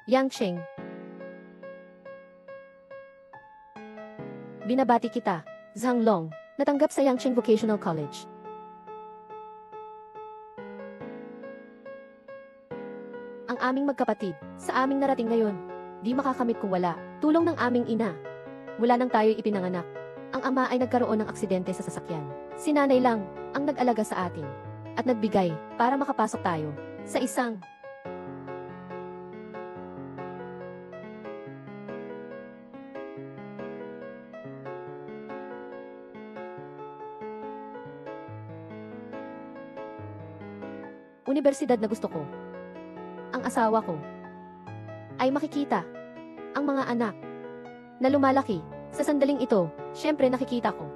Yangcheng. Binabati kita, Zhang Long, natanggap sa Yangcheng Vocational College. Ang aming magkapatid, sa aming narating ngayon, di makakamit kung wala, tulong ng aming ina. Mula nang tayo'y ipinanganak, ang ama ay nagkaroon ng aksidente sa sasakyan. Si nanay lang, ang nag-alaga sa atin, at nagbigay, para makapasok tayo, sa isang universidad na gusto ko. Ang asawa ko ay makikita ang mga anak na lumalaki. Sa sandaling ito, syempre nakikita ko.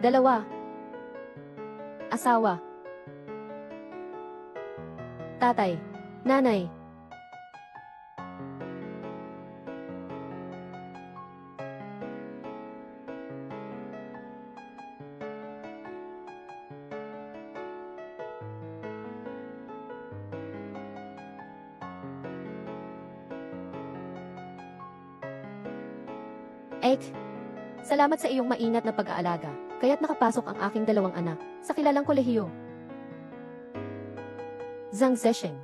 Dalawa. Asawa. Tatay. Nanay. Salamat sa iyong maingat na pag-aalaga, kaya't nakapasok ang aking dalawang anak sa kilalang kolehiyo. Zhang Zesheng,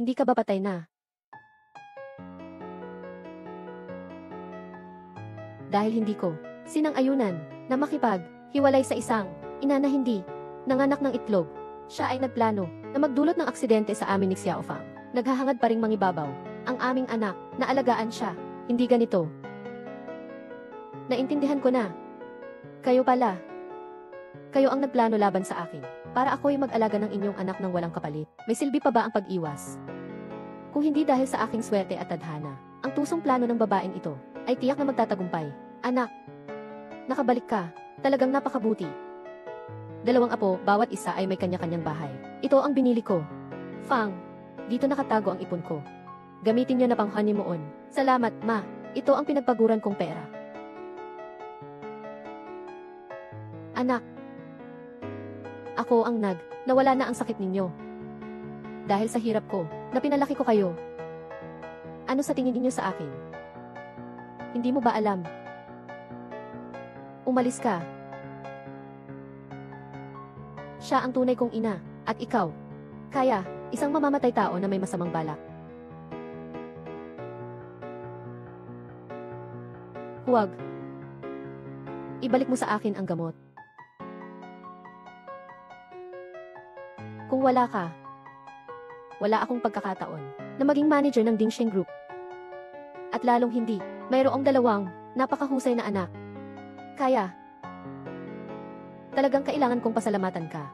hindi ka ba patay na? Dahil hindi ko sinang-ayunan na makipag-hiwalay sa isang ina na hindi nanganak ng itlog, siya ay nagplano na magdulot ng aksidente sa amin ni Xiaofang. Naghahangad pa ring mangibabaw ang aming anak na alagaan siya, hindi ganito. Naintindihan ko na. Kayo pala. Kayo ang nagplano laban sa akin, para ako'y mag-alaga ng inyong anak ng walang kapalit. May silbi pa ba ang pag-iwas? Kung hindi dahil sa aking swerte at tadhana, ang tusong plano ng babaeng ito ay tiyak na magtatagumpay. Anak, nakabalik ka. Talagang napakabuti. Dalawang apo, bawat isa ay may kanya-kanyang bahay. Ito ang binili ko. Fang, dito nakatago ang ipon ko. Gamitin niyo na pang honeymoon. Salamat, ma. Ito ang pinagpaguran kong pera. Anak, ako ang nawala na ang sakit ninyo. Dahil sa hirap ko, na pinalaki ko kayo. Ano sa tingin ninyo sa akin? Hindi mo ba alam? Umalis ka. Siya ang tunay kong ina, at ikaw. Kaya, isang mamamatay tao na may masamang balak. Huwag. Ibalik mo sa akin ang gamot. Kung wala ka, wala akong pagkakataon na maging manager ng Dingxing Group. At lalong hindi, mayroong dalawang napakahusay na anak. Kaya, talagang kailangan kong pasalamatan ka.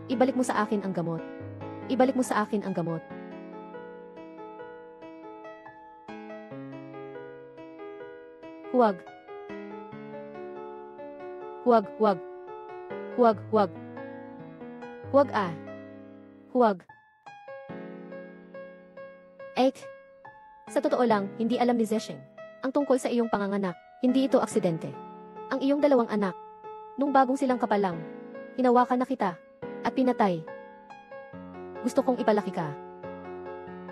Ibalik mo sa akin ang gamot. Ibalik mo sa akin ang gamot. Huwag. Huwag, huwag. Huwag, huwag. Huwag ah. Huwag. Sa totoo lang, hindi alam ni Zesheng ang tungkol sa iyong panganganak. Hindi ito aksidente. Ang iyong dalawang anak, nung bagong silang kapalang, hinawakan na kita, at pinatay. Gusto kong ipalaki ka.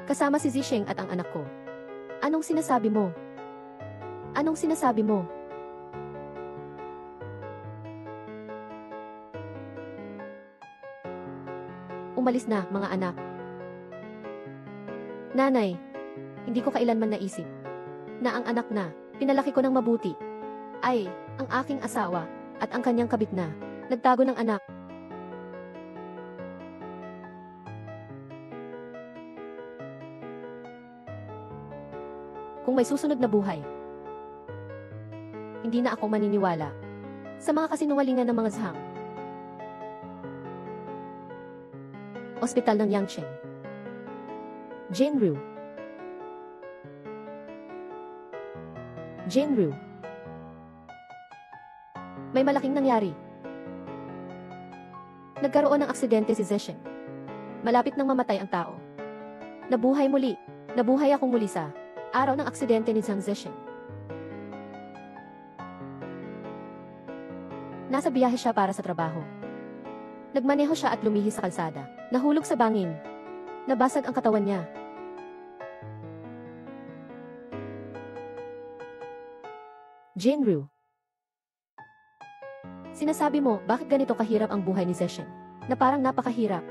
Kasama si Zesheng at ang anak ko. Anong sinasabi mo? Anong sinasabi mo? Umalis na, mga anak. Nanay, hindi ko kailanman naisip na ang anak na pinalaki ko ng mabuti ay ang aking asawa at ang kanyang kabit na nagtago ng anak. Kung may susunod na buhay, hindi na ako maniniwala sa mga kasinungalingan ng mga Zhang. Ospital ng Yangcheng. Jinru. Jinru. May malaking nangyari. Nagkaroon ng aksidente si Zesheng. Malapit nang mamatay ang tao. Nabuhay muli. Nabuhay akong muli sa araw ng aksidente ni Zhang Zesheng. Nasa biyahe siya para sa trabaho. Nagmaneho siya at lumihis sa kalsada. Nahulog sa bangin. Nabasag ang katawan niya. Jinru. Sinasabi mo, bakit ganito kahirap ang buhay ni Zesheng? Na parang napakahirap.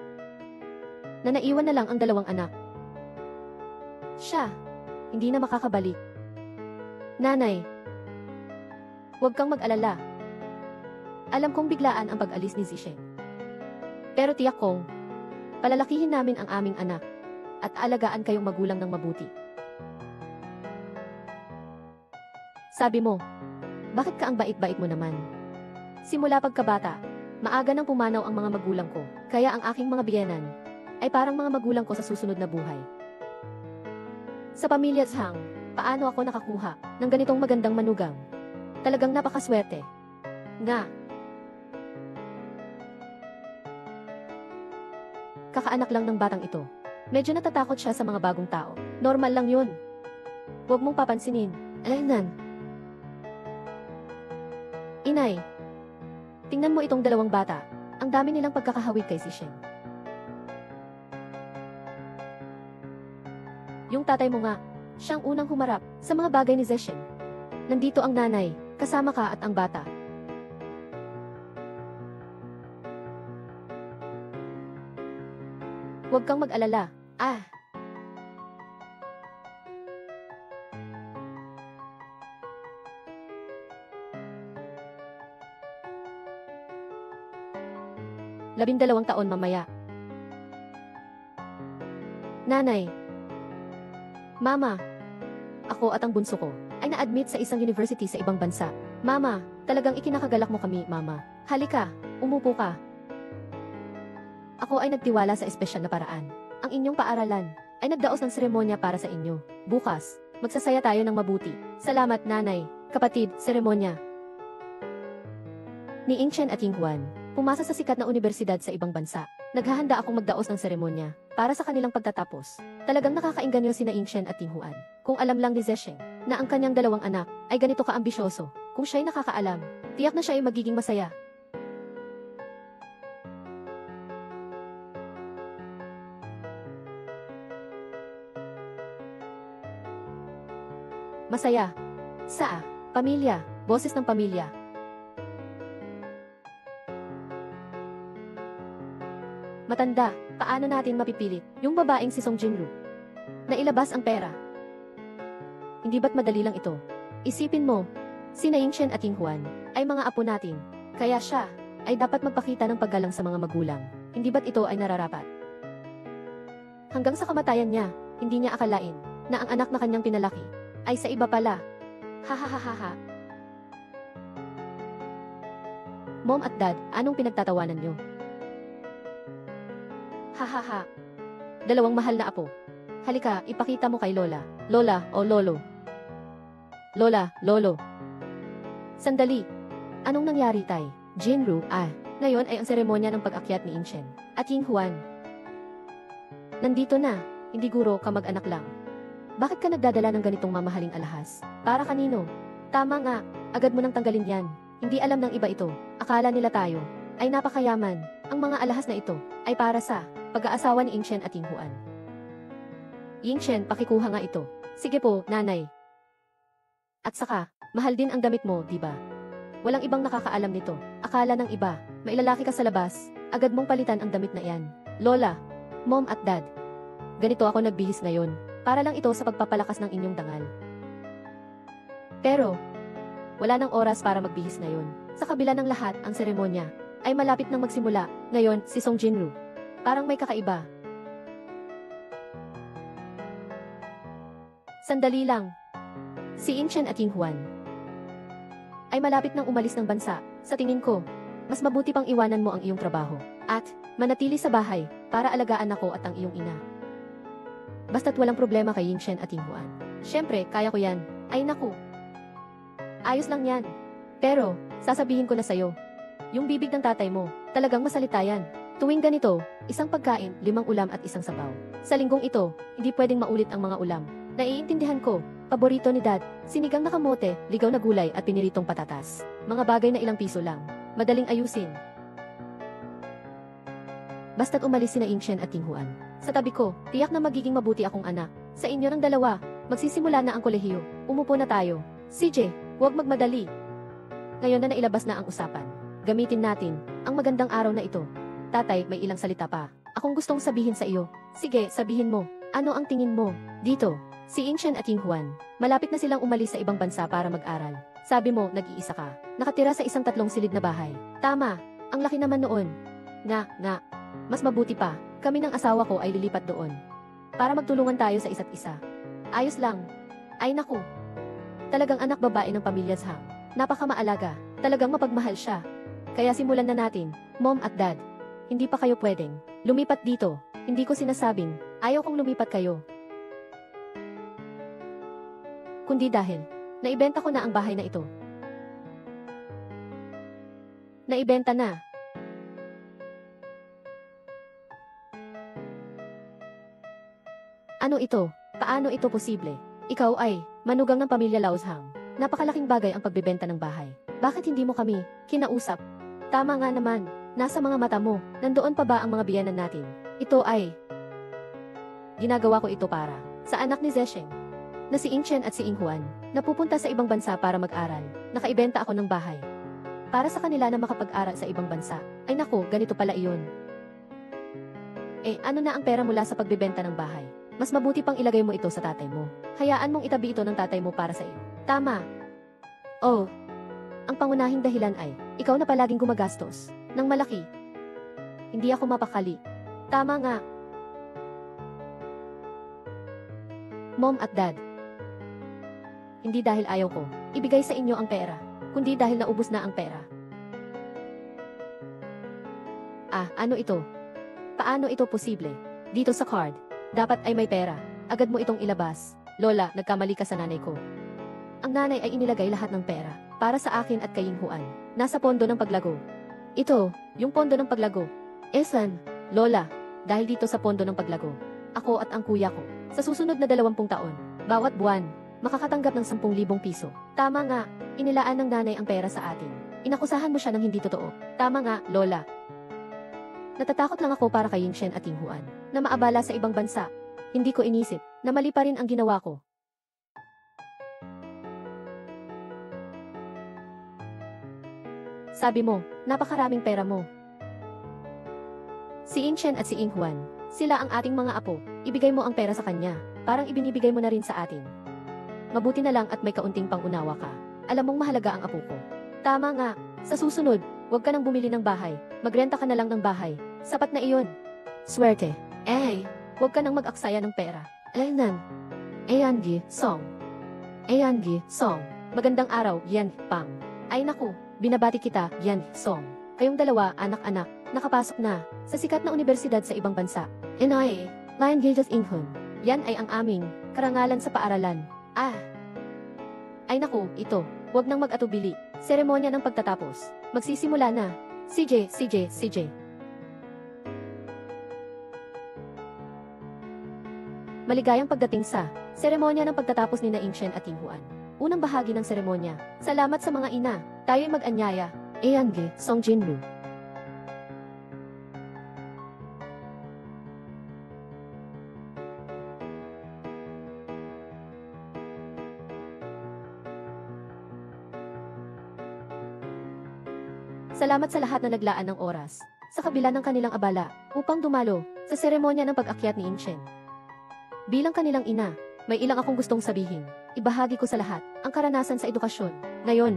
Na naiwan na lang ang dalawang anak. Siya, hindi na makakabalik. Nanay, huwag kang mag-alala. Alam kong biglaan ang pag-alis ni Zesheng. Pero tiyak kong, palalakihin namin ang aming anak at alagaan kayong magulang ng mabuti. Sabi mo, bakit ka ang bait-bait mo naman? Simula pagkabata, maaga nang pumanaw ang mga magulang ko, kaya ang aking mga biyenan ay parang mga magulang ko sa susunod na buhay. Sa pamilya Zhang, paano ako nakakuha ng ganitong magandang manugang? Talagang napakaswerte. Nga. Kakaanak lang ng batang ito. Medyo natatakot siya sa mga bagong tao. Normal lang yun. Huwag mong papansinin. Alaynan. Inay, tingnan mo itong dalawang bata. Ang dami nilang pagkakahawig kay Zesheng. Yung tatay mo nga, siyang unang humarap sa mga bagay ni Zesheng. Nandito ang nanay, kasama ka at ang bata. Huwag kang mag-alala. Labindalawang taon mamaya. Nanay. Mama. Ako at ang bunso ko ay na-admit sa isang university sa ibang bansa. Mama, talagang ikinakagalak mo kami, Mama. Halika, umupo ka. Ako ay nagtiwala sa espesyal na paraan. Ang inyong paaralan ay nagdaos ng seremonya para sa inyo. Bukas, magsasaya tayo ng mabuti. Salamat, nanay, kapatid, seremonya. Ni Ingchen at Yinghuan, pumasa sa sikat na universidad sa ibang bansa. Naghahanda akong magdaos ng seremonya para sa kanilang pagtatapos. Talagang nakakainganyo sina Ingchen at Yinghuan. Kung alam lang ni Zesheng na ang kanyang dalawang anak ay ganito ka-ambisyoso, kung siya'y nakakaalam, tiyak na siya ay magiging masaya. Masaya. Sa pamilya, boses ng pamilya. Matanda, paano natin mapipilit yung babaeng si Song Jinru na ilabas ang pera? Hindi ba't madali lang ito? Isipin mo, sina Ingchen at Yinghuan ay mga apo natin, kaya siya ay dapat magpakita ng paggalang sa mga magulang. Hindi ba't ito ay nararapat? Hanggang sa kamatayan niya, hindi niya akalain na ang anak na kanyang pinalaki ay sa iba pala. Hahaha. Mom at Dad, anong pinagtatawanan niyo? Hahaha. Dalawang mahal na apo. Halika, ipakita mo kay Lola. Lola o Lolo. Lola, Lolo. Sandali. Anong nangyari, Tay? Jinru, ngayon ay ang seremonya ng pag-akyat ni Ingchen at Yinghuan. Nandito na, hindi guro ka mag-anak lang. Bakit ka nagdadala ng ganitong mamahaling alahas? Para kanino? Tama nga, agad mo nang tanggalin yan. Hindi alam ng iba ito. Akala nila tayo ay napakayaman. Ang mga alahas na ito ay para sa pag-aasawa ni Ingchen at Yinghuan. Yingchen, pakikuha nga ito. Sige po, nanay. At saka, mahal din ang damit mo, di ba? Walang ibang nakakaalam nito. Akala ng iba, mailalaki ka sa labas, agad mong palitan ang damit na yan. Lola, Mom at Dad, ganito ako nagbihis ngayon. Para lang ito sa pagpapalakas ng inyong dangal. Pero, wala nang oras para magbihis ngayon. Sa kabila ng lahat, ang seremonya ay malapit nang magsimula. Ngayon, si Song Jinru. Parang may kakaiba. Sandali lang. Si Ingchen at Yinghuan ay malapit nang umalis ng bansa. Sa tingin ko, mas mabuti pang iwanan mo ang iyong trabaho at manatili sa bahay para alagaan ako at ang iyong ina. Basta't walang problema kay Yingchen at Yinghuan. Siyempre, kaya ko yan. Ay naku. Ayos lang yan. Pero, sasabihin ko na sa'yo. Yung bibig ng tatay mo, talagang masalita yan. Tuwing ganito, isang pagkain, 5 ulam at isang sabaw. Sa linggong ito, hindi pwedeng maulit ang mga ulam. Naiintindihan ko, paborito ni Dad, sinigang na kamote, ligaw na gulay at piniritong patatas. Mga bagay na ilang piso lang. Madaling ayusin. Basta't umalis sina Ingshen at Tinghuan. Sa tabi ko, tiyak na magiging mabuti akong anak. Sa inyo ng dalawa, magsisimula na ang kolehiyo. Umupo na tayo. CJ, huwag magmadali. Ngayon na nailabas na ang usapan. Gamitin natin ang magandang araw na ito. Tatay, may ilang salita pa akong gustong sabihin sa iyo. Sige, sabihin mo. Ano ang tingin mo? Dito, si Ingshen at Tinghuan. Malapit na silang umalis sa ibang bansa para mag-aral. Sabi mo, nag-iisa ka. Nakatira sa isang 3 silid na bahay. Tama, ang laki naman noon. Nga. Mas mabuti pa, kami ng asawa ko ay lilipat doon. Para magtulungan tayo sa isa't isa. Ayos lang. Ay naku. Talagang anak babae ng pamilya Zhang. Napakamaalaga. Talagang mapagmahal siya. Kaya simulan na natin, Mom at Dad. Hindi pa kayo pwedeng lumipat dito. Hindi ko sinasabing, ayaw kong lumipat kayo. Kundi dahil, naibenta ko na ang bahay na ito. Naibenta na. Ano ito? Paano ito posible? Ikaw ay manugang ng pamilya Laoshang. Napakalaking bagay ang pagbebenta ng bahay. Bakit hindi mo kami kinausap? Tama nga naman. Nasa mga mata mo, nandoon pa ba ang mga biyanan natin? Ito ay ginagawa ko ito para sa anak ni Zesheng na si Ingshen at si Inghuan na pupunta sa ibang bansa para mag-aral. Nakaibenta ako ng bahay para sa kanila na makapag-aral sa ibang bansa. Ay naku, ganito pala iyon. Ano na ang pera mula sa pagbebenta ng bahay? Mas mabuti pang ilagay mo ito sa tatay mo. Hayaan mong itabi ito ng tatay mo para sa iyo. Tama. Oh, ang pangunahing dahilan ay, ikaw na palaging gumagastos ng malaki. Hindi ako mapakali. Tama nga. Mom at Dad. Hindi dahil ayaw ko ibigay sa inyo ang pera, kundi dahil naubos na ang pera. Ano ito? Paano ito posible? Dito sa card, dapat ay may pera. Agad mo itong ilabas. Lola, nagkamali ka sa nanay ko. Ang nanay ay inilagay lahat ng pera para sa akin at kay Inghuan. Nasa pondo ng paglago. Ito, yung pondo ng paglago. Esan, Lola, dahil dito sa pondo ng paglago, ako at ang kuya ko, sa susunod na 20 taon, bawat buwan, makakatanggap ng 10,000 piso. Tama nga, inilaan ng nanay ang pera sa atin. Inakusahan mo siya ng hindi totoo. Tama nga, Lola. Natatakot lang ako para kay Ingshen at Tinghuan, na maabala sa ibang bansa. Hindi ko inisip, na mali pa rin ang ginawa ko. Sabi mo, napakaraming pera mo. Si Ingshen at si Inghuan, sila ang ating mga apo. Ibigay mo ang pera sa kanya, parang ibinibigay mo na rin sa atin. Mabuti na lang at may kaunting pangunawa ka. Alam mong mahalaga ang apo ko. Tama nga, sa susunod, huwag ka nang bumili ng bahay. Magrenta ka na lang ng bahay. Sapat na iyon. Swerte. Huwag ka nang mag-aksaya ng pera. Ayangi, Song. Magandang araw, Yan Pang. Ay naku, binabati kita, Yan Song. Kayong dalawa, anak-anak, nakapasok na sa sikat na universidad sa ibang bansa. Lion Gildas Inghun. Yan ay ang aming karangalan sa paaralan. Ay naku, ito, huwag nang mag-atubili. Seremonya ng pagtatapos. Magsisimula na. CJ. Maligayang pagdating sa seremonya ng pagtatapos ni Ingshen at Tinghuan. Unang bahagi ng seremonya. Salamat sa mga ina. Tayo'y mag-anyaya. Ayangi, Song Jinru. Salamat sa lahat na naglaan ng oras, sa kabila ng kanilang abala, upang dumalo sa seremonya ng pag-akyat ni Ingshen. Bilang kanilang ina, may ilang akong gustong sabihin. Ibahagi ko sa lahat ang karanasan sa edukasyon. Ngayon.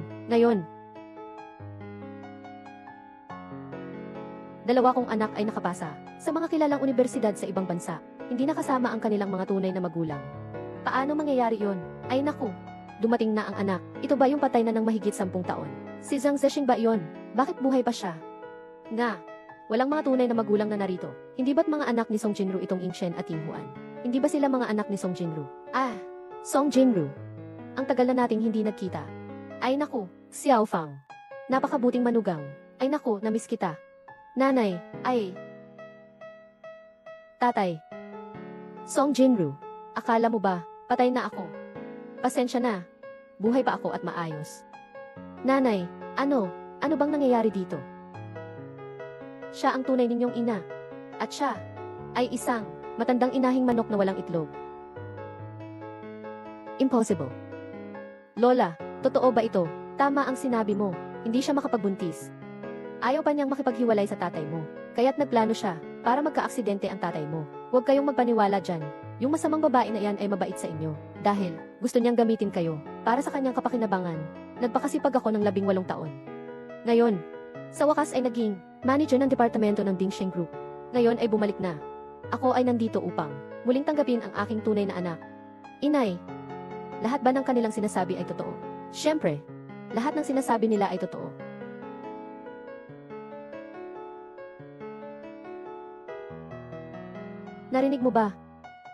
Dalawa kong anak ay nakapasa sa mga kilalang universidad sa ibang bansa. Hindi nakasama ang kanilang mga tunay na magulang. Paano mangyayari yon? Ay naku, dumating na ang anak. Ito ba yung patay na ng mahigit 10 taon? Si Zhang Zesheng ba yon? Bakit buhay pa siya? Nga, walang mga tunay na magulang na narito. Hindi ba't mga anak ni Song Jinru itong Ingshen at Tinghuan? Hindi ba sila mga anak ni Song Jinru? Song Jinru. Ang tagal na nating hindi nagkita. Ay naku, Xiao Fang. Napakabuting manugang. Ay naku, namiss kita. Nanay, Tatay. Song Jinru, akala mo ba, patay na ako? Pasensya na. Buhay pa ako at maayos. Nanay, ano bang nangyayari dito? Siya ang tunay ninyong ina. At siya ay isang matandang inahing manok na walang itlog. Impossible. Lola, totoo ba ito? Tama ang sinabi mo, hindi siya makapagbuntis. Ayaw pa niyang makipaghiwalay sa tatay mo, kaya't nagplano siya para magka-aksidente ang tatay mo. Huwag kayong magpaniwala dyan. Yung masamang babae na yan ay mabait sa inyo, dahil gusto niyang gamitin kayo para sa kanyang kapakinabangan. Nagpakasipag ako ng 18 taon. Ngayon, sa wakas ay naging manager ng departamento ng Dingsheng Group. Ngayon ay bumalik na. Ako ay nandito upang muling tanggapin ang aking tunay na anak. Inay, lahat ba ng kanilang sinasabi ay totoo? Siyempre, lahat ng sinasabi nila ay totoo. Narinig mo ba?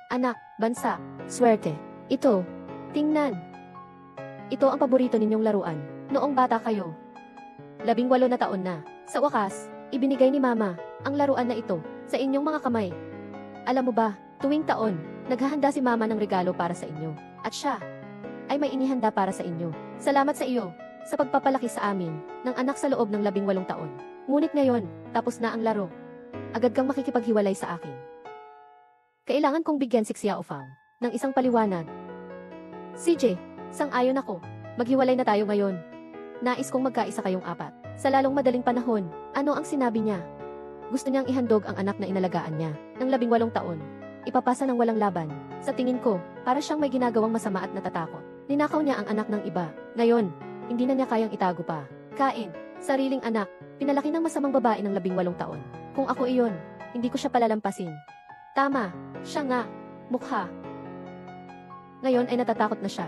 Anak, bansa, swerte. Ito, tingnan. Ito ang paborito ninyong laruan. Noong bata kayo. 18 na taon na. Sa wakas, ibinigay ni Mama ang laruan na ito sa inyong mga kamay. Alam mo ba, tuwing taon, naghahanda si Mama ng regalo para sa inyo. At siya ay may inihanda para sa inyo. Salamat sa iyo sa pagpapalaki sa amin ng anak sa loob ng 18 taon. Ngunit ngayon, tapos na ang laro. Agad kang makikipaghiwalay sa akin. Kailangan kong bigyan si Xiao Fang ng isang paliwanag. CJ, sang-ayon ako. Maghiwalay na tayo ngayon. Nais kong magkaisa kayong apat. Sa lalong madaling panahon, ano ang sinabi niya? Gusto niyang ihandog ang anak na inalagaan niya ng 18 taon. Ipapasa ng walang laban. Sa tingin ko, para siyang may ginagawang masama at natatakot. Ninakaw niya ang anak ng iba. Ngayon, hindi na niya kayang itago pa. Kain, sariling anak, pinalaki ng masamang babae ng 18 taon. Kung ako iyon, hindi ko siya palalampasin. Tama, siya nga, mukha. Ngayon ay natatakot na siya.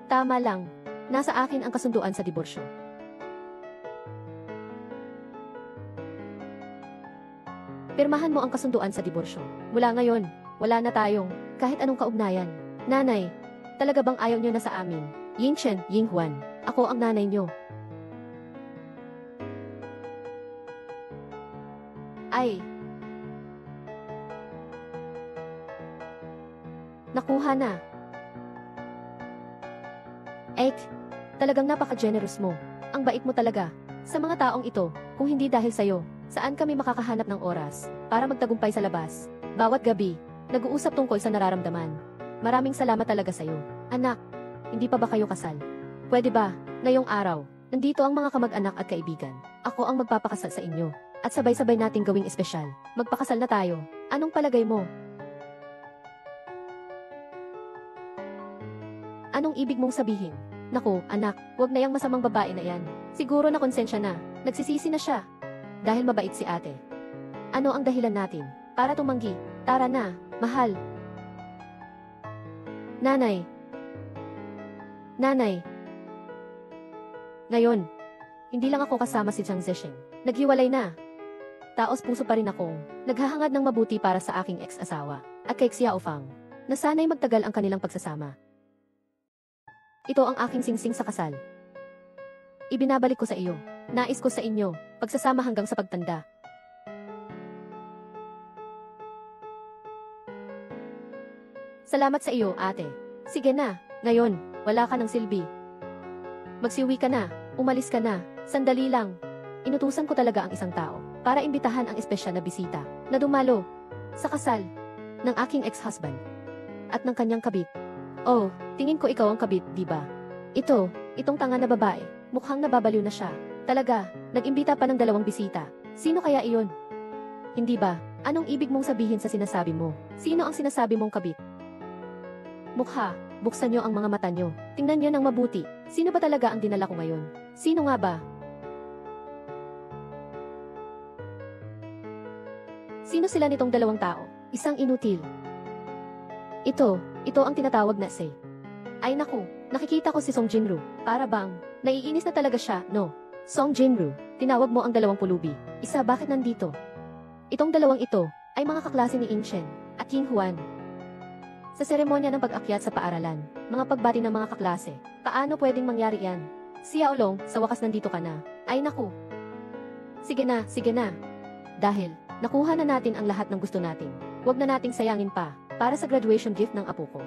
Tama lang, nasa akin ang kasunduan sa diborsyo. Pirmahan mo ang kasunduan sa diborsyo. Mula ngayon, wala na tayong kahit anong kaugnayan. Nanay, talaga bang ayaw niyo na sa amin? Ying Chen, Ying Huan, ako ang nanay niyo. Ay. Nakuha na. Ek, talagang napaka-generous mo. Ang bait mo talaga. Sa mga taong ito, kung hindi dahil sa'yo, saan kami makakahanap ng oras para magtagumpay sa labas? Bawat gabi, nag-uusap tungkol sa nararamdaman. Maraming salamat talaga sa'yo. Anak, hindi pa ba kayo kasal? Pwede ba, ngayong araw, nandito ang mga kamag-anak at kaibigan. Ako ang magpapakasal sa inyo. At sabay-sabay nating gawing espesyal. Magpakasal na tayo. Anong palagay mo? Anong ibig mong sabihin? Naku, anak, wag na yung masamang babae na yan. Siguro na konsensya na. Nagsisisi na siya. Dahil mabait si ate. Ano ang dahilan natin? Para tumanggi. Tara na, mahal. Nanay. Nanay. Ngayon, hindi lang ako kasama si Jiang Zesheng. Naghiwalay na. Taos puso pa rin akong naghahangad ng mabuti para sa aking ex-asawa at kay Xiao Fang na sana'y magtagal ang kanilang pagsasama. Ito ang aking singsing sa kasal. Ibinabalik ko sa iyo. Nais ko sa inyo, pagsasama hanggang sa pagtanda. Salamat sa iyo, ate. Sige na, ngayon, wala ka ng silbi. Magsiuwi ka na, umalis ka na, sandali lang. Inutusan ko talaga ang isang tao para imbitahan ang espesyal na bisita na dumalo sa kasal ng aking ex-husband at ng kanyang kabit. Oh, tingin ko ikaw ang kabit, di ba? Itong tanga na babae, mukhang nababaliw na siya. Talaga, nag-imbita pa ng 2 bisita. Sino kaya iyon? Hindi ba? Anong ibig mong sabihin sa sinasabi mo? Sino ang sinasabi mong kabit? Mukha, buksan niyo ang mga mata niyo. Tingnan niyo ng mabuti. Sino ba talaga ang dinala ko ngayon? Sino nga ba? Sino sila nitong 2 tao? Isang inutil. Ito ang tinatawag na say. Ay naku, nakikita ko si Song Jinru. Para bang, naiinis na talaga siya, no? Song Jinru, tinawag mo ang 2 pulubi. Isa, bakit nandito? Itong 2 ito, ay mga kaklase ni Ying Chen at Ying Huan. Sa seremonya ng pag-akyat sa paaralan, mga pagbati ng mga kaklase, paano pwedeng mangyari yan? Xiao Long, sa wakas nandito ka na. Ay naku. Sige na, sige na. Dahil, Nakuha na natin ang lahat ng gusto natin. Huwag na nating sayangin pa, para sa graduation gift ng apo ko.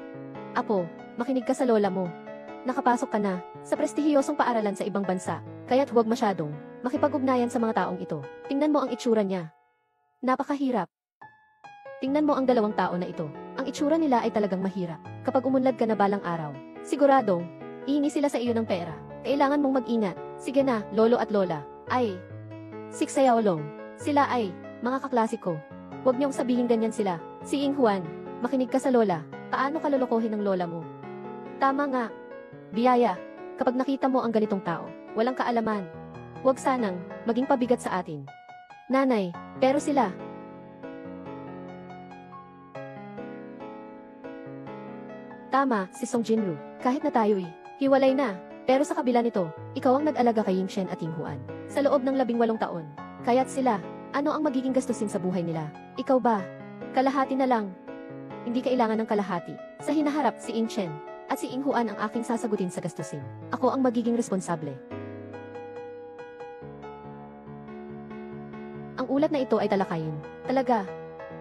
Apo, makinig ka sa lola mo. Nakapasok ka na, sa prestihiyosong paaralan sa ibang bansa, kaya't huwag masyadong makipag-ugnayan sa mga taong ito. Tingnan mo ang itsura niya. Napakahirap. Tingnan mo ang dalawang tao na ito. Ang itsura nila ay talagang mahirap. Kapag umunlad ka na balang araw, siguradong, ihingi sila sa iyo ng pera. Kailangan mong mag-ingat. Sige na, lolo at lola. Ay, siksayaolong. Sila ay, mga kaklasiko. Huwag niyong sabihin ganyan sila. Si Ing Juan, makinig ka sa lola. Paano ka lolokohin ng lola mo? Tama nga. Biyaya, kapag nakita mo ang ganitong tao, walang kaalaman. Huwag sanang maging pabigat sa atin. Nanay, pero sila. Tama, si Song Jinru. Kahit na tayo'y hiwalay na. Pero sa kabila nito, ikaw ang nag-alaga kay Yingshen at Ing Juan. Sa loob ng 18 taon. Kaya't sila, ano ang magiging gastusin sa buhay nila? Ikaw ba? Kalahati na lang. Hindi kailangan ng kalahati. Sa hinaharap si Yingshen at si Ing Juan ang aking sasagutin sa gastusin. Ako ang magiging responsable. Ang ulat na ito ay talakayin. Talaga.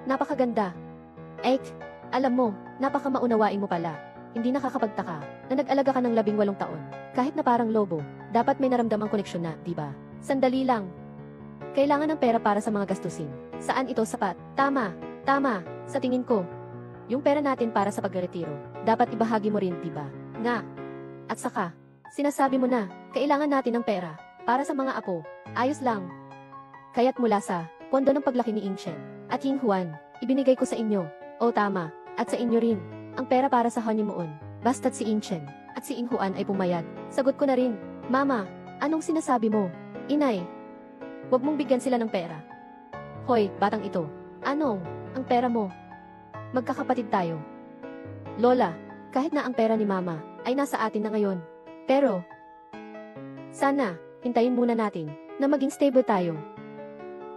Napakaganda. Alam mo, napakamaunawain mo pala. Hindi nakakapagtaka na nag-alaga ka ng 18 taon. Kahit na parang lobo, dapat may naramdamang koneksyon na, di ba? Sandali lang. Kailangan ng pera para sa mga gastusin. Saan ito sapat? Tama. Sa tingin ko. Yung pera natin para sa pagretiro, dapat ibahagi mo rin, di ba? Nga. At saka, sinasabi mo na, kailangan natin ng pera para sa mga apo. Ayos lang. Kaya't mula sa pondo ng paglaki ni Yingshen at Ing Juan, ibinigay ko sa inyo. O tama, at sa inyo rin. Ang pera para sa honeymoon, basta't si Yingshen at si Ing Juan ay pumayag. Sagot ko na rin. Mama, anong sinasabi mo? Inay, huwag mong bigyan sila ng pera. Hoy, batang ito. Anong, ang pera mo? Magkakapatid tayo. Lola, kahit na ang pera ni Mama ay nasa atin na ngayon. Pero, sana, hintayin muna natin na maging stable tayo.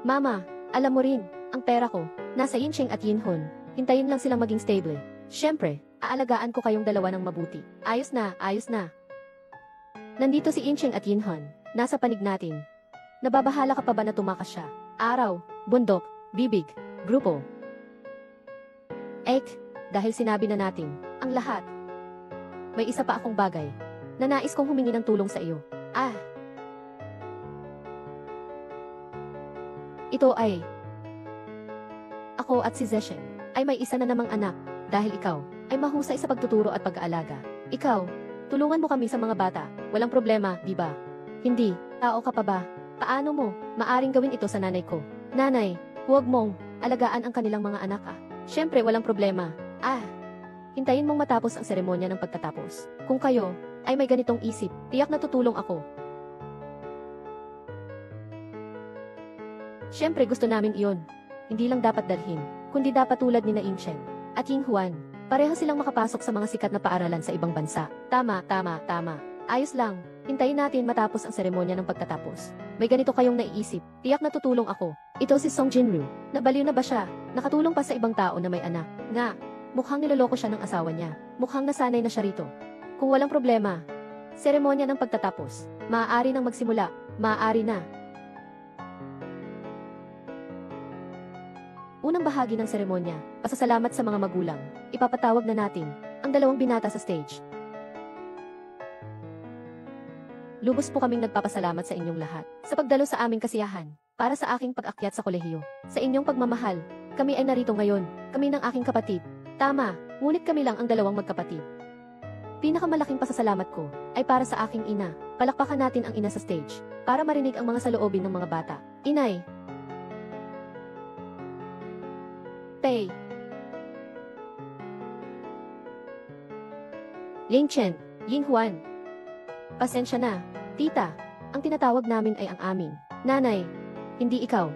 Mama, alam mo rin, ang pera ko, nasa Yingshen at Yinhon. Hintayin lang silang maging stable. Siyempre, aalagaan ko kayong dalawa ng mabuti. Ayos na. Nandito si Yingshen at Yinhon, nasa panig natin. Nababahala ka pa ba na tumakas siya? Araw, bundok, bibig, grupo. Dahil sinabi na natin, ang lahat. May isa pa akong bagay, na nais kong humingi ng tulong sa iyo. Ito ay, ako at si Zeshen, ay may isa na namang anak. Dahil ikaw, ay mahusay sa pagtuturo at pag-aalaga. Ikaw, tulungan mo kami sa mga bata. Walang problema, di ba? Hindi, tao ka pa ba? Paano mo, maaring gawin ito sa nanay ko? Nanay, huwag mong, alagaan ang kanilang mga anak Siyempre, walang problema. Hintayin mong matapos ang seremonya ng pagtatapos. Kung kayo, ay may ganitong isip, tiyak na tutulong ako. Siyempre, gusto namin iyon. Hindi lang dapat dalhin, kundi dapat tulad ni Yingshen at Ing Juan, pareho silang makapasok sa mga sikat na paaralan sa ibang bansa. Tama. Ayos lang, hintayin natin matapos ang seremonya ng pagtatapos. May ganito kayong naiisip, tiyak na tutulong ako. Ito si Song Jinru, nabaliw na ba siya? Nakatulong pa sa ibang tao na may anak. Nga, mukhang niloloko siya ng asawa niya. Mukhang nasanay na siya rito. Kung walang problema, seremonya ng pagtatapos, maaari nang magsimula, maaari na. Unang bahagi ng seremonya, pasasalamat sa mga magulang. Ipapatawag na natin ang dalawang binata sa stage. Lubos po kaming nagpapasalamat sa inyong lahat sa pagdalo sa aming kasiyahan para sa aking pag-akyat sa kolehiyo. Sa inyong pagmamahal, kami ay narito ngayon, kami ng aking kapatid. Tama, ngunit kami lang ang dalawang magkapatid. Pinakamalaking pasasalamat ko ay para sa aking ina. Palakpakan natin ang ina sa stage para marinig ang mga saloobin ng mga bata. Inay, Pei, Yingshen, Ing Juan. Pasensya na, tita. Ang tinatawag namin ay ang amin. Nanay, hindi ikaw.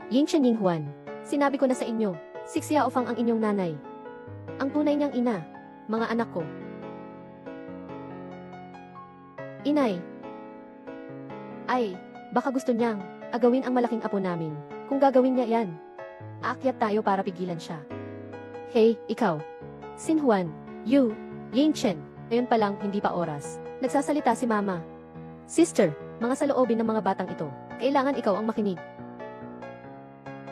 Yingshen, Ing Juan. Sinabi ko na sa inyo, si Xiaofang ang inyong nanay. Ang tunay niyang ina, mga anak ko. Inay, baka gusto niyang agawin ang malaking apo namin. Kung gagawin niya yan, aakyat tayo para pigilan siya. Hey, ikaw. Sin Juan, Yingshen. Ngayon pa lang, hindi pa oras. Nagsasalita si Mama. Sister, mga saloobin ng mga batang ito. Kailangan ikaw ang makinig.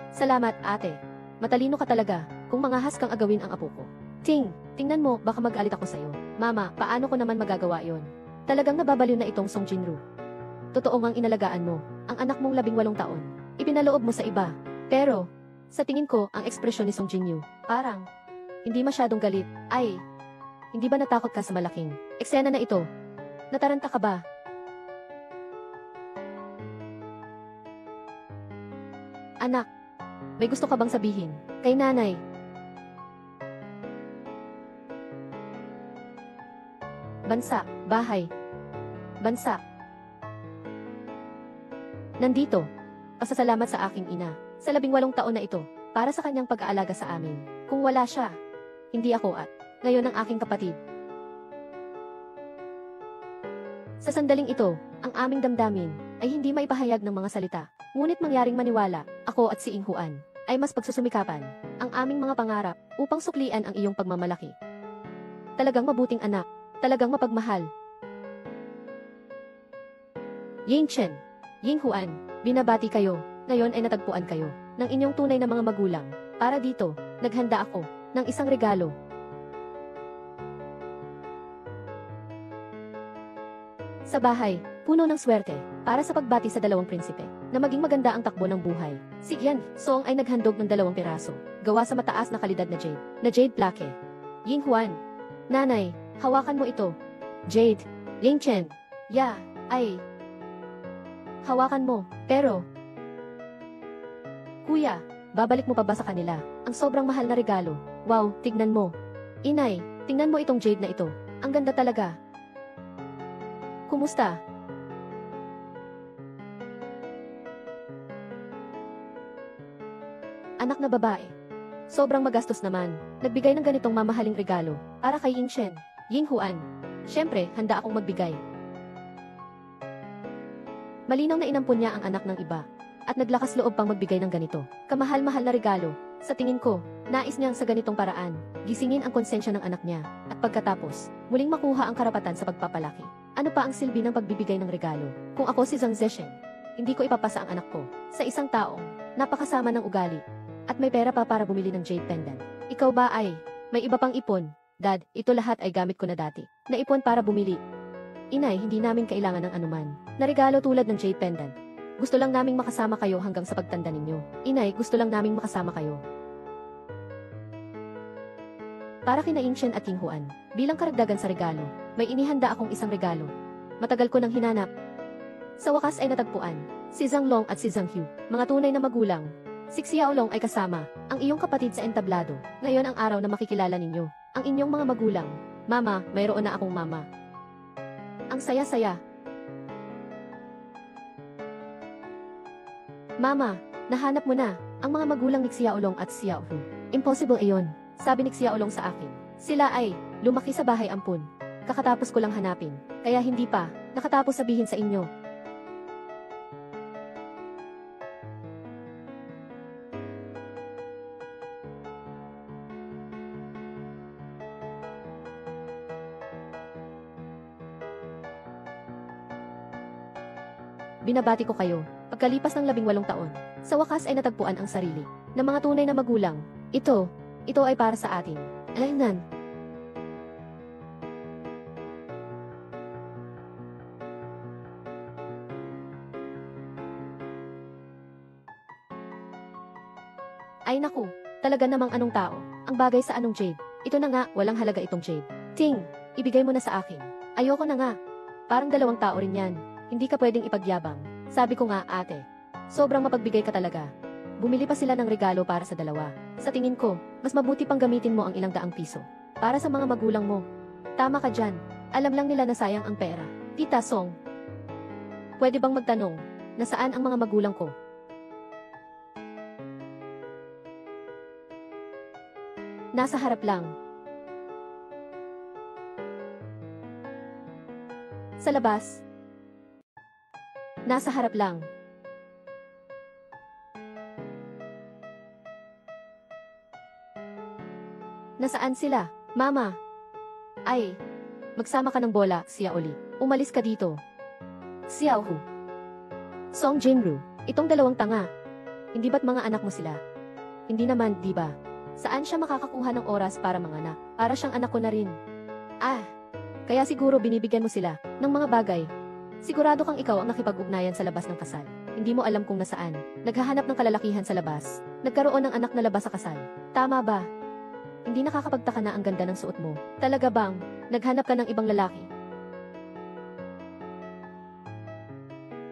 Salamat, ate. Matalino ka talaga, kung mangahas kang agawin ang apo ko. Tingnan mo, baka magalit ako sa'yo. Mama, paano ko naman magagawa yon? Talagang nababaliw na itong Song Jinru. Totoo ngang inalagaan mo, ang anak mong 18 taon. Ipinaloob mo sa iba. Pero, sa tingin ko, ang ekspresyon ni Song Jinyu, parang, hindi masyadong galit. Ay, hindi ba natakot ka sa malaking eksena na ito? Nataranta ka ba? Anak, may gusto ka bang sabihin kay nanay? Bansa, bahay. Bansa. Nandito. Pasasalamat sa aking ina, sa 18 taon na ito, para sa kanyang pag-aalaga sa amin. Kung wala siya, hindi ako at ngayon ang aking kapatid. Sa sandaling ito, ang aming damdamin ay hindi maipahayag ng mga salita. Ngunit mangyaring maniwala, ako at si Inghuan ay mas pagsusumikapan ang aming mga pangarap upang suklian ang iyong pagmamalaki. Talagang mabuting anak, talagang mapagmahal. Yingchen, Yinghuan, binabati kayo, ngayon ay natagpuan kayo ng inyong tunay na mga magulang. Para dito, naghanda ako ng isang regalo. Sa bahay, puno ng swerte, para sa pagbati sa dalawang prinsipe, na maging maganda ang takbo ng buhay. Si Yan Song ay naghandog ng 2 piraso, gawa sa mataas na kalidad na jade plaque. Yinghuan, nanay, hawakan mo ito. Jade, Yingchen, ay, hawakan mo, pero, kuya, babalik mo pa ba sa kanila ang sobrang mahal na regalo? Wow, tignan mo. Inay, tingnan mo itong jade na ito, ang ganda talaga. Kumusta? Anak na babae. Sobrang magastos naman. Nagbigay ng ganitong mamahaling regalo para kay Yingchen, Yinghuan. Siyempre, handa akong magbigay. Malinaw na inampun niya ang anak ng iba at naglakas loob pang magbigay ng ganito kamahal-mahal na regalo. Sa tingin ko, nais niyang sa ganitong paraan gisingin ang konsensya ng anak niya at pagkatapos, muling makuha ang karapatan sa pagpapalaki. Ano pa ang silbi ng pagbibigay ng regalo? Kung ako si Zhang Zesheng, hindi ko ipapasa ang anak ko sa isang taong napakasama ng ugali at may pera pa para bumili ng jade pendant. Ikaw ba ay may iba pang ipon? Dad, ito lahat ay gamit ko na dati. Naipon para bumili. Inay, hindi namin kailangan ng anuman na regalo tulad ng jade pendant. Gusto lang naming makasama kayo hanggang sa pagtanda ninyo. Inay, gusto lang naming makasama kayo. Para kina Yingchen at Yinghuan, bilang karagdagan sa regalo, may inihanda akong isang regalo. Matagal ko nang hinanap. Sa wakas ay natagpuan, si Zhang Long at si Zhang Hu, mga tunay na magulang. Si Xiaolong ay kasama, ang iyong kapatid sa entablado. Ngayon ang araw na makikilala ninyo, ang inyong mga magulang. Mama, mayroon na akong mama. Ang saya-saya. Mama, nahanap mo na, ang mga magulang ni Xiaolong at Xiaohu. Impossible ayon, sabi ni Xiaolong sa akin. Sila ay, lumaki sa bahay ampun. Kakatapos ko lang hanapin, kaya hindi pa, nakatapos sabihin sa inyo. Binabati ko kayo, pagkalipas ng 18 taon, sa wakas ay natagpuan ang sarili ng mga tunay na magulang. Ito ay para sa atin. Alaynan. Ay naku, talaga namang anong tao, ang bagay sa anong jade. Ito na nga, walang halaga itong jade. Ibigay mo na sa akin. Ayoko na nga. Parang 2 tao rin yan. Hindi ka pwedeng ipagyabang. Sabi ko nga, ate. Sobrang mapagbigay ka talaga. Bumili pa sila ng regalo para sa 2. Sa tingin ko, mas mabuti pang gamitin mo ang ilang daang piso para sa mga magulang mo. Tama ka dyan. Alam lang nila na sayang ang pera. Tita Song, pwede bang magtanong, nasaan ang mga magulang ko? Nasa harap lang. Sa labas. Nasa harap lang. Nasaan sila, Mama? Ay, magsama ka ng bola, Xiaoli. Umalis ka dito. Xiaohu. Song Jinru. Itong dalawang tanga. Hindi ba't mga anak mo sila? Hindi naman, di ba? Saan siya makakakuha ng oras para manganak? Para siyang anak ko na rin. Kaya siguro binibigyan mo sila ng mga bagay. Sigurado kang ikaw ang nakipag-ugnayan sa labas ng kasal. Hindi mo alam kung nasaan. Naghahanap ng kalalakihan sa labas. Nagkaroon ng anak na labas sa kasal. Tama ba? Hindi nakakapagtaka na ang ganda ng suot mo. Talaga bang naghanap ka ng ibang lalaki?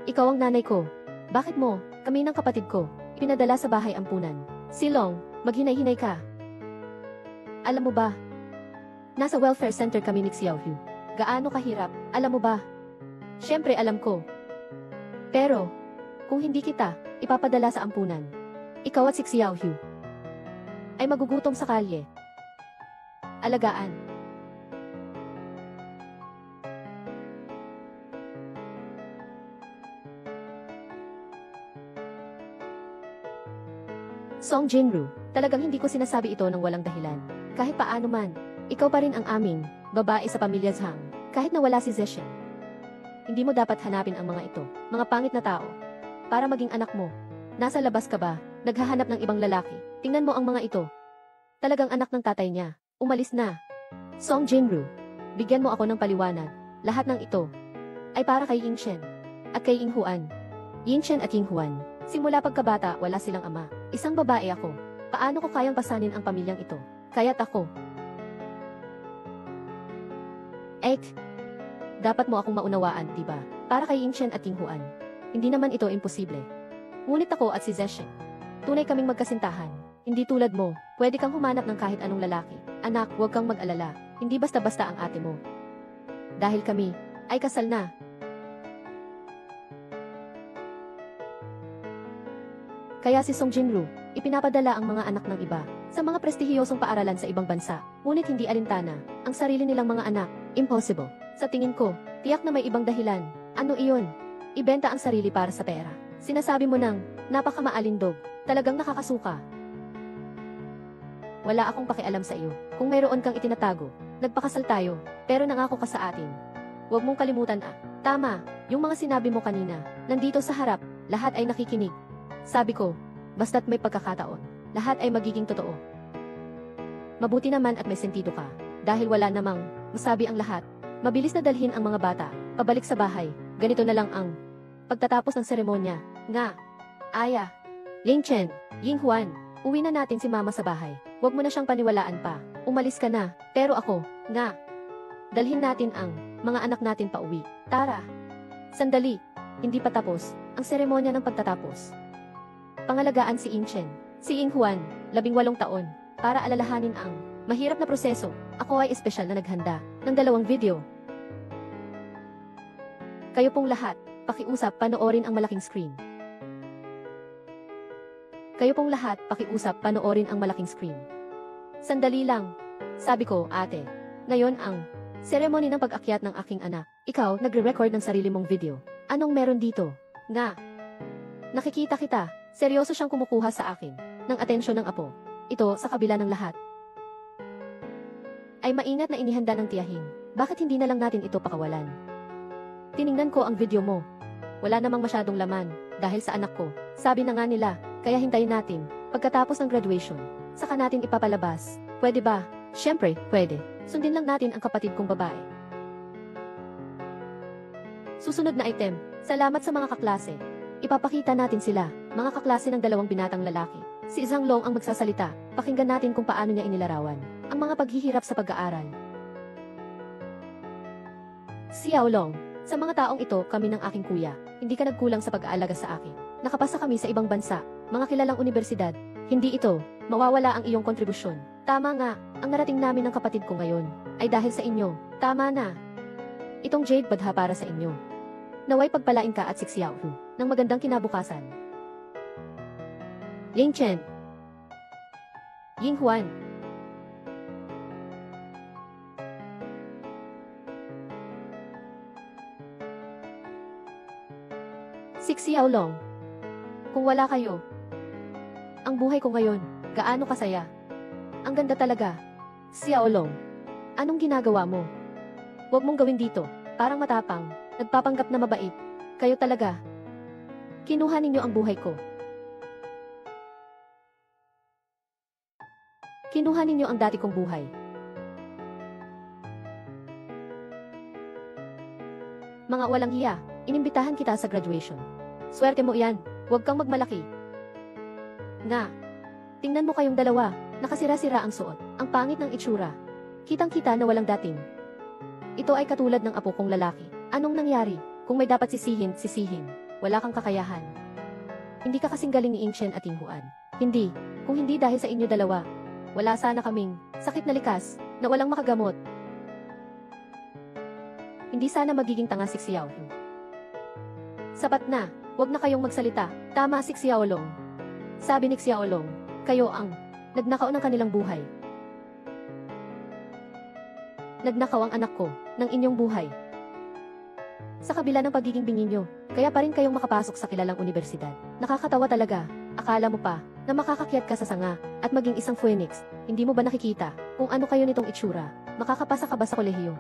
Ikaw ang nanay ko. Bakit mo, kami ng kapatid ko, pinadala sa bahay ampunan? Silong, maghinay-hinay ka. Alam mo ba? Nasa welfare center kami ni Xiaohu. Gaano kahirap, alam mo ba? Siyempre alam ko. Pero, kung hindi kita ipapadala sa ampunan, ikaw at si Xiaohu ay magugutom sa kalye. Alagaan. Song Jinru, talagang hindi ko sinasabi ito ng walang dahilan. Kahit paano man, ikaw pa rin ang aming babae sa pamilya Zhang. Kahit na wala si Zeshen. Hindi mo dapat hanapin ang mga ito, mga pangit na tao. Para maging anak mo. Nasa labas ka ba, naghahanap ng ibang lalaki? Tingnan mo ang mga ito. Talagang anak ng tatay niya. Umalis na. Song Jinru, bigyan mo ako ng paliwanag. Lahat ng ito ay para kay Yingshen at kay Yinghuan. Yingshen at Yinghuan, simula pagkabata wala silang ama. Isang babae ako. Paano ko kayang pasanin ang pamilyang ito? Kaya't ako. Dapat mo akong maunawaan, diba? Para kay Yingshen at Yinghuan. Hindi naman ito imposible. Ngunit ako at si Zeshen, tunay kaming magkasintahan. Hindi tulad mo, pwede kang humanap ng kahit anong lalaki. Anak, huwag kang mag-alala. Hindi basta-basta ang ate mo. Dahil kami ay kasal na. Kaya si Song Jinru, ipinapadala ang mga anak ng iba sa mga prestihiyosong paaralan sa ibang bansa. Ngunit hindi alintana ang sarili nilang mga anak. Impossible. Sa tingin ko, tiyak na may ibang dahilan. Ano iyon? Ibenta ang sarili para sa pera. Sinasabi mo nang napakamaalindog. Talagang nakakasuka. Wala akong pakialam sa iyo. Kung mayroon kang itinatago, nagpakasal tayo, pero nangako ka sa atin. Huwag mong kalimutan Tama, yung mga sinabi mo kanina, nandito sa harap, lahat ay nakikinig. Sabi ko, basta't may pagkakataon, lahat ay magiging totoo. Mabuti naman at may sentido ka, dahil wala namang masabi ang lahat. Mabilis na dalhin ang mga bata, pabalik sa bahay. Ganito na lang ang pagtatapos ng seremonya. Aya, Yingchen, Yinghuan, uwi na natin si mama sa bahay. Huwag mo na siyang paniwalaan pa. Umalis ka na, pero ako, dalhin natin ang mga anak natin pa uwi. Tara. Sandali, hindi pa tapos ang seremonya ng pagtatapos. Pangalagaan si Yingchen, si Yinghuan, 18 taon, para alalahanin ang mahirap na proseso. Ako ay espesyal na naghanda ng 2 video. Kayo pong lahat, pakiusap panoorin ang malaking screen. Kayo pong lahat, pakiusap panoorin ang malaking screen. Sandali lang. Sabi ko, ate, ngayon ang seremony ng pag-akyat ng aking anak. Ikaw, nagre-record ng sarili mong video. Anong meron dito? Nakikita kita. Seryoso siyang kumukuha sa akin ng atensyon ng apo. Ito, sa kabila ng lahat, ay maingat na inihanda ng tiyahin. Bakit hindi na lang natin ito pakawalan? Tiningnan ko ang video mo. Wala namang masyadong laman, dahil sa anak ko. Sabi na nga nila, kaya hintayin natin, pagkatapos ng graduation, saka natin ipapalabas. Pwede ba? Siyempre, pwede. Sundin lang natin ang kapatid kong babae. Susunod na item, salamat sa mga kaklase. Ipapakita natin sila, mga kaklase ng 2 binatang lalaki. Si Zhang Long ang magsasalita, pakinggan natin kung paano niya inilarawan ang mga paghihirap sa pag-aaral. Xiao Long, sa mga taong ito, kami ng aking kuya. Hindi ka nagkulang sa pag-aalaga sa akin. Nakapasa kami sa ibang bansa, mga kilalang universidad. Hindi ito, mawawala ang iyong kontribusyon. Tama nga, ang narating namin ng kapatid ko ngayon, ay dahil sa inyo. Tama na. Itong Jade Badha para sa inyo. Naway pagpalain ka at si Xiaohu ng magandang kinabukasan. Yingchen, Yinghuan, si Xiao Long. Kung wala kayo, ang buhay ko ngayon, gaano kasaya. Ang ganda talaga. Xiao Long, anong ginagawa mo? Huwag mong gawin dito, parang matapang, nagpapanggap na mabait. Kayo talaga. Kinuha ninyo ang buhay ko. Kinuha ninyo ang dati kong buhay. Mga walang hiya, inimbitahan kita sa graduation. Swerte mo iyan, huwag kang magmalaki. Nga. Tingnan mo kayong dalawa, nakasira-sira ang suot, ang pangit ng itsura. Kitang-kita na walang dating. Ito ay katulad ng apo kong lalaki. Anong nangyari? Kung may dapat sisihin, sisihin. Wala kang kakayahan. Hindi ka kasing galing ni Ingchen at Yinghuan. Hindi. Kung hindi dahil sa inyo dalawa, wala sana kaming sakit na likas, na walang makagamot. Hindi sana magiging tanga si Xiao. Sapat na, wag na kayong magsalita. Tama si Xiaolong. Sabi ni Xiaolong, kayo ang nagnakaw ng kanilang buhay. Nagnakaw ang anak ko ng inyong buhay. Sa kabila ng pagiging bingi nyo, kaya pa rin kayong makapasok sa kilalang universidad. Nakakatawa talaga. Akala mo pa na makakakyat ka sa sanga at maging isang phoenix. Hindi mo ba nakikita kung ano kayo nitong itsura? Makakapasa ka ba sa kolehiyo?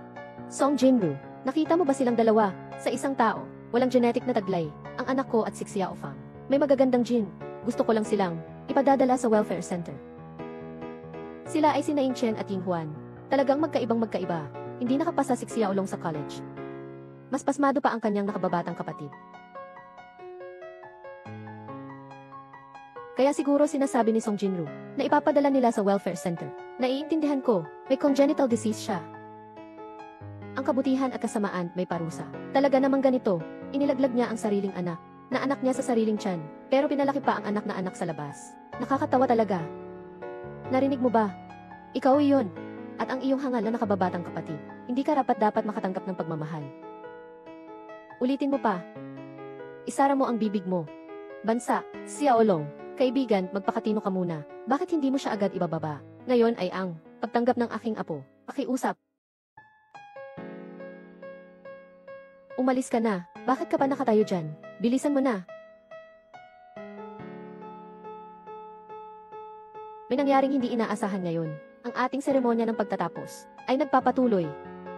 Song Jinru, nakita mo ba silang dalawa sa isang tao? Walang genetic na taglay, ang anak ko at si Xiaofang. May magagandang gene. Gusto ko lang silang ipadadala sa welfare center. Sila ay sina Ingchen at Yinghuan. Talagang magkaibang magkaiba. Hindi nakapasa si Xiaolong sa college. Mas pasmado pa ang kanyang nakababatang kapatid. Kaya siguro sinasabi ni Song Jinru na ipapadala nila sa welfare center. Naiintindihan ko, may congenital disease siya. Ang kabutihan at kasamaan may parusa. Talaga namang ganito, inilaglag niya ang sariling anak, na anak niya sa sariling tiyan, pero pinalaki pa ang anak na anak sa labas. Nakakatawa talaga. Narinig mo ba? Ikaw iyon. At ang iyong hangal na nakababatang kapatid, hindi ka dapat makatanggap ng pagmamahal. Ulitin mo pa. Isara mo ang bibig mo. Bansa, Xiaolong, kaibigan, magpakatino ka muna. Bakit hindi mo siya agad ibababa? Ngayon ay ang pagtanggap ng aking apo. Pakiusap. Umalis ka na. Bakit ka pa nakatayo dyan? Bilisan mo na. May nangyaring hindi inaasahan ngayon. Ang ating seremonya ng pagtatapos ay nagpapatuloy.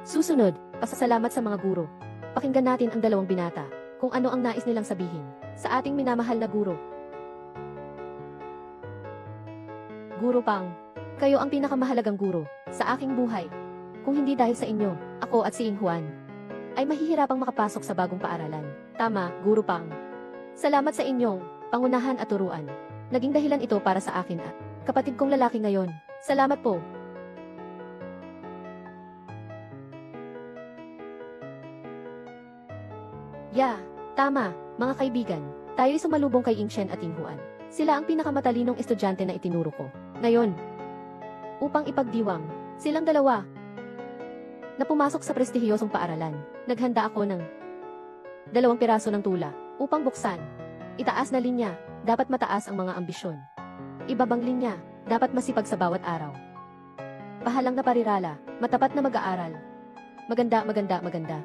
Susunod, pasasalamat sa mga guro. Pakinggan natin ang dalawang binata kung ano ang nais nilang sabihin sa ating minamahal na guro. Guro Pang, kayo ang pinakamahalagang guro sa aking buhay. Kung hindi dahil sa inyo, ako at si Yinghuan ay mahihirapang makapasok sa bagong paaralan. Tama, Guro Pang. Salamat sa inyong pangunahan at turuan. Naging dahilan ito para sa akin at kapatid kong lalaki ngayon. Salamat po. Tama, mga kaibigan. Tayo'y sumalubong kay Ingchen at Yinghuan. Sila ang pinakamatalinong estudyante na itinuro ko. Ngayon, upang ipagdiwang silang dalawa na pumasok sa prestihiyosong paaralan, naghanda ako ng 2 piraso ng tula upang buksan. Itaas na linya, dapat mataas ang mga ambisyon. Ibabang linya, dapat masipag sa bawat araw. Pahalang na parirala, matapat na mag-aaral. Maganda, maganda, maganda.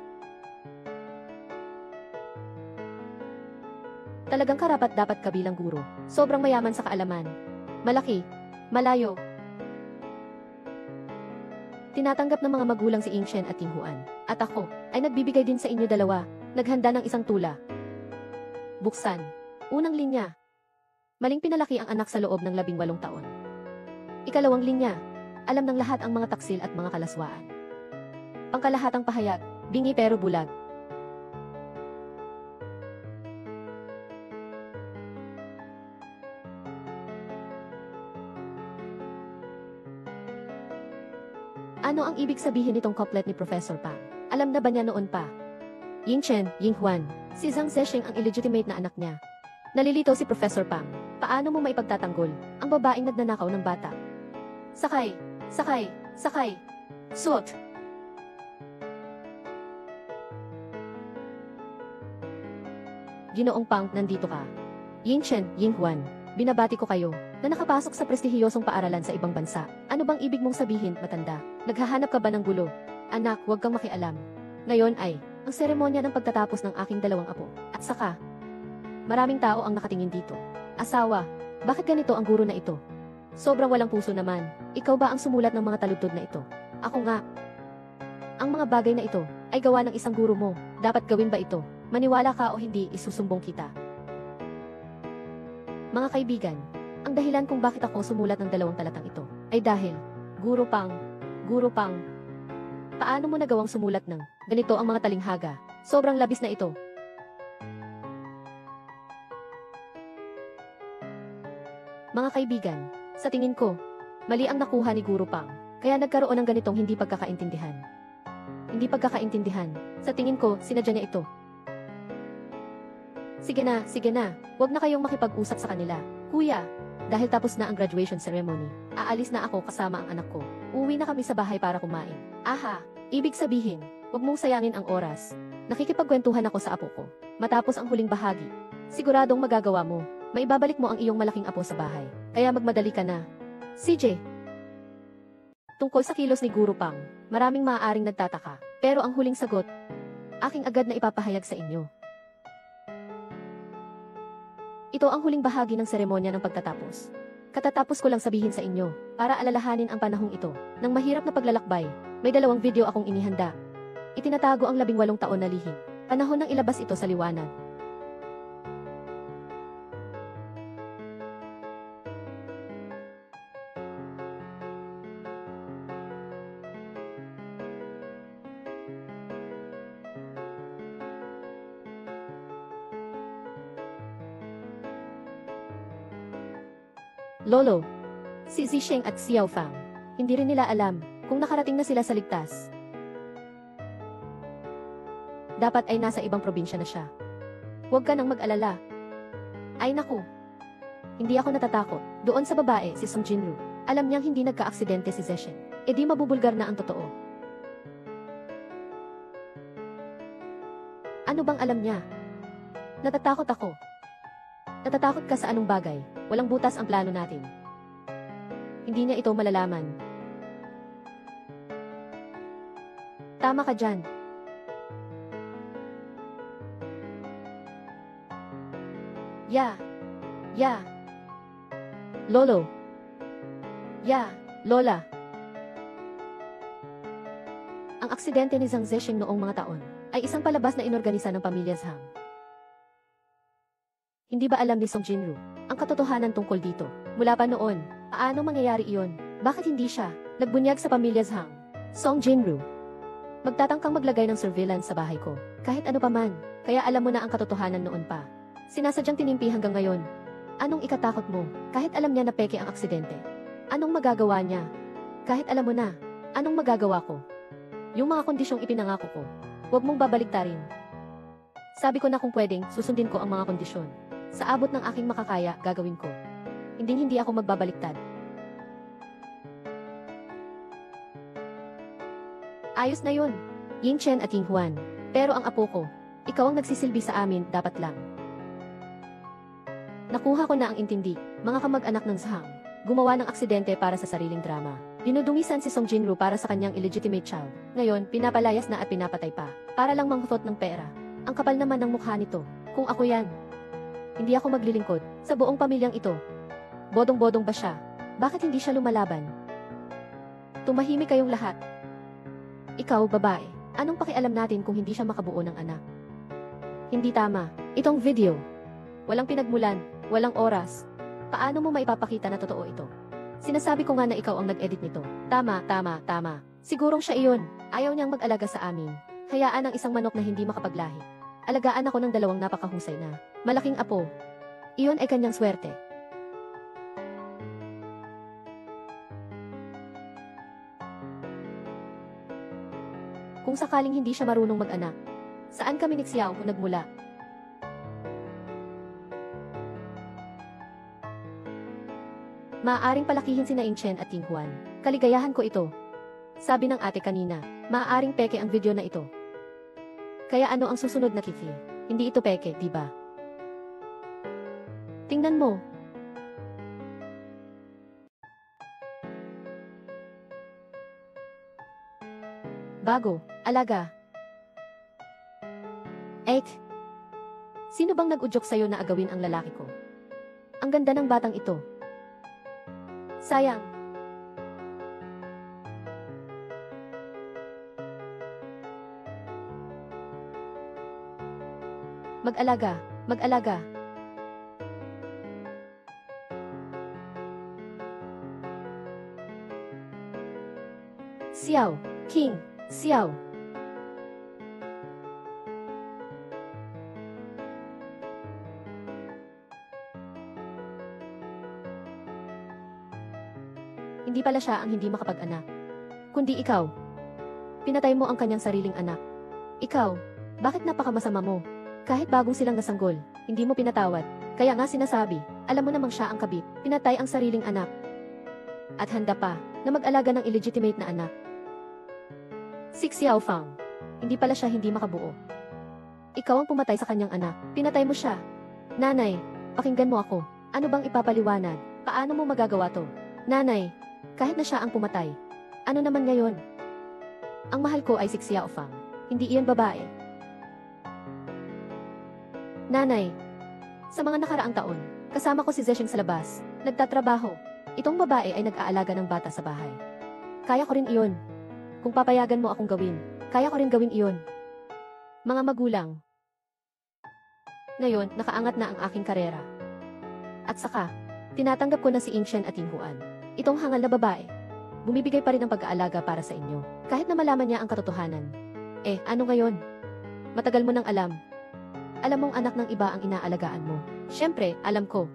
Talagang karapat dapat kabilang guro. Sobrang mayaman sa kaalaman. Malaki, malayo. Tinatanggap ng mga magulang si Ingchen at Yinghuan. At ako, ay nagbibigay din sa inyo dalawa. Naghanda ng isang tula. Buksan. Unang linya. Maling pinalaki ang anak sa loob ng 18 taon. Ikalawang linya. Alam ng lahat ang mga taksil at mga kalaswaan. Pangkalahatang pahayag. Bingi pero bulag. Ano ang ibig sabihin nitong couplet ni Professor Pang? Alam na ba niya noon pa? Yingchen, Yinghuan, si Zhang Zesheng ang illegitimate na anak niya. Nalilito si Professor Pang. Paano mo maipagtatanggol ang babaeng nagnanakaw ng bata? Sakay, sakay, sakay. Suot. Ginoong Pang, nandito ka. Yingchen, Yinghuan, binabati ko kayo na nakapasok sa prestihiyosong paaralan sa ibang bansa. Ano bang ibig mong sabihin, matanda? Naghahanap ka ba ng gulo? Anak, huwag kang makialam. Ngayon ay ang seremonya ng pagtatapos ng aking 2 apo. At saka, maraming tao ang nakatingin dito. Asawa, bakit ganito ang guro na ito? Sobrang walang puso naman. Ikaw ba ang sumulat ng mga taludtod na ito? Ako nga. Ang mga bagay na ito ay gawa ng isang guro mo. Dapat gawin ba ito? Maniwala ka o hindi, isusumbong kita. Mga kaibigan, ang dahilan kung bakit ako sumulat ng 2 talatang ito ay dahil, Guro Pang, paano mo nagawang sumulat ng ganito ang mga talinghaga? Sobrang labis na ito. Mga kaibigan, sa tingin ko, mali ang nakuha ni Guro Pang, kaya nagkaroon ng ganitong hindi pagkakaintindihan. Hindi pagkakaintindihan, sa tingin ko, sinadya niya ito. Sige na, huwag na kayong makipag-usap sa kanila. Kuya, dahil tapos na ang graduation ceremony, aalis na ako kasama ang anak ko. Uwi na kami sa bahay para kumain. Aha, ibig sabihin, huwag mong sayangin ang oras. Nakikipagkwentuhan ako sa apo ko. Matapos ang huling bahagi, siguradong magagawa mo. Maibabalik mo ang iyong malaking apo sa bahay. Kaya magmadali ka na. CJ. Tungkol sa kilos ni Guro Pang, maraming maaaring nagtataka. Pero ang huling sagot, aking agad na ipapahayag sa inyo. Ito ang huling bahagi ng seremonya ng pagtatapos. Katatapos ko lang sabihin sa inyo, para alalahanin ang panahong ito, ng mahirap na paglalakbay, may 2 video akong inihanda. Itinatago ang 18 taon na lihim. Panahon nang ilabas ito sa liwanag. Lolo, si Zisheng at Xiao Fang, hindi rin nila alam kung nakarating na sila sa ligtas. Dapat ay nasa ibang probinsya na siya. Huwag ka nang mag-alala. Ay naku. Hindi ako natatakot. Doon sa babae, si Song Jinru. Alam niyang hindi nagka-aksidente si Zesheng. E di mabubulgar na ang totoo. Ano bang alam niya? Natatakot ako. Natatakot ka sa anong bagay? Walang butas ang plano natin. Hindi niya ito malalaman. Tama ka dyan. Ya. Lolo. Ya, Lola. Ang aksidente ni Zhang Zesheng noong mga taon ay isang palabas na inorganisa ng pamilya Zhang. Hindi ba alam ni Song Jinru ang katotohanan tungkol dito? Mula pa noon, paano mangyayari iyon? Bakit hindi siya nagbunyag sa pamilya Zhang? Song Jinru, magtatangkang maglagay ng surveillance sa bahay ko. Kahit ano pa man, kaya alam mo na ang katotohanan noon pa. Sinasadyang tinimpi hanggang ngayon. Anong ikatakot mo? Kahit alam niya na peke ang aksidente. Anong magagawa niya? Kahit alam mo na, anong magagawa ko? Yung mga kondisyong ipinangako ko, huwag mong babaliktarin. Sabi ko na kung pwedeng, susundin ko ang mga kondisyon. Sa abot ng aking makakaya, gagawin ko. Hindi ako magbabaliktad. Ayos na yun, Ying Chen at Ying Huan. Pero ang apo ko, ikaw ang nagsisilbi sa amin, dapat lang. Nakuha ko na ang intindi, mga kamag-anak ng Zhang. Gumawa ng aksidente para sa sariling drama. Dinudungisan si Song Jinru para sa kanyang illegitimate child. Ngayon, pinapalayas na at pinapatay pa. Para lang manghutot ng pera. Ang kapal naman ng mukha nito. Kung ako yan, hindi ako maglilingkod sa buong pamilyang ito. Bodong-bodong ba siya? Bakit hindi siya lumalaban? Tumahimik kayong lahat. Ikaw, babae, anong pakialam natin kung hindi siya makabuo ng anak? Hindi tama. Itong video. Walang pinagmulan, walang oras. Paano mo maipapakita na totoo ito? Sinasabi ko nga na ikaw ang nag-edit nito. Tama. Sigurong siya iyon. Ayaw niyang mag-alaga sa amin. Hayaan ang isang manok na hindi makapaglahi. Alagaan ako ng 2 napakahusay na malaking apo. Iyon ay kanyang swerte. Kung sakaling hindi siya marunong mag-anak, saan kami ni Xiao nagmula? Maaaring palakihin sina Ying Chen at Ying Huan. Kaligayahan ko ito. Sabi ng ate kanina, maaaring peke ang video na ito. Kaya ano ang susunod na Kiki? Hindi ito peke, di ba? Tingnan mo. Bago, alaga. Sino bang nag-udyok sa'yo na agawin ang lalaki ko? Ang ganda ng batang ito. Sayang. Mag-alaga, mag-alaga. Xiao, King, Xiao. Hindi pala siya ang hindi makapag-anak, kundi ikaw. Pinatay mo ang kanyang sariling anak. Ikaw, bakit napakamasama mo? Kahit bagong silang nasanggol, hindi mo pinatawad. Kaya nga sinasabi, alam mo namang siya ang kabit, pinatay ang sariling anak. At handa pa, na mag-alaga ng illegitimate na anak. Si Xiaofang, hindi pala siya hindi makabuo. Ikaw ang pumatay sa kanyang anak, pinatay mo siya. Nanay, pakinggan mo ako. Ano bang ipapaliwanag? Paano mo magagawa to? Nanay, kahit na siya ang pumatay. Ano naman ngayon? Ang mahal ko ay si Xiaofang, hindi iyon babae. Nanay, sa mga nakaraang taon, kasama ko si Zesheng sa labas, nagtatrabaho. Itong babae ay nag-aalaga ng bata sa bahay. Kaya ko rin iyon. Kung papayagan mo akong gawin, kaya ko rin gawin iyon. Mga magulang. Ngayon, nakaangat na ang aking karera. At saka, tinatanggap ko na si Inshen at Yinghuan. Itong hangal na babae. Bumibigay pa rin ng pag-aalaga para sa inyo, kahit na malaman niya ang katotohanan. Ano ngayon? Matagal mo nang alam. Alam mong anak ng iba ang inaalagaan mo. Siyempre, alam ko.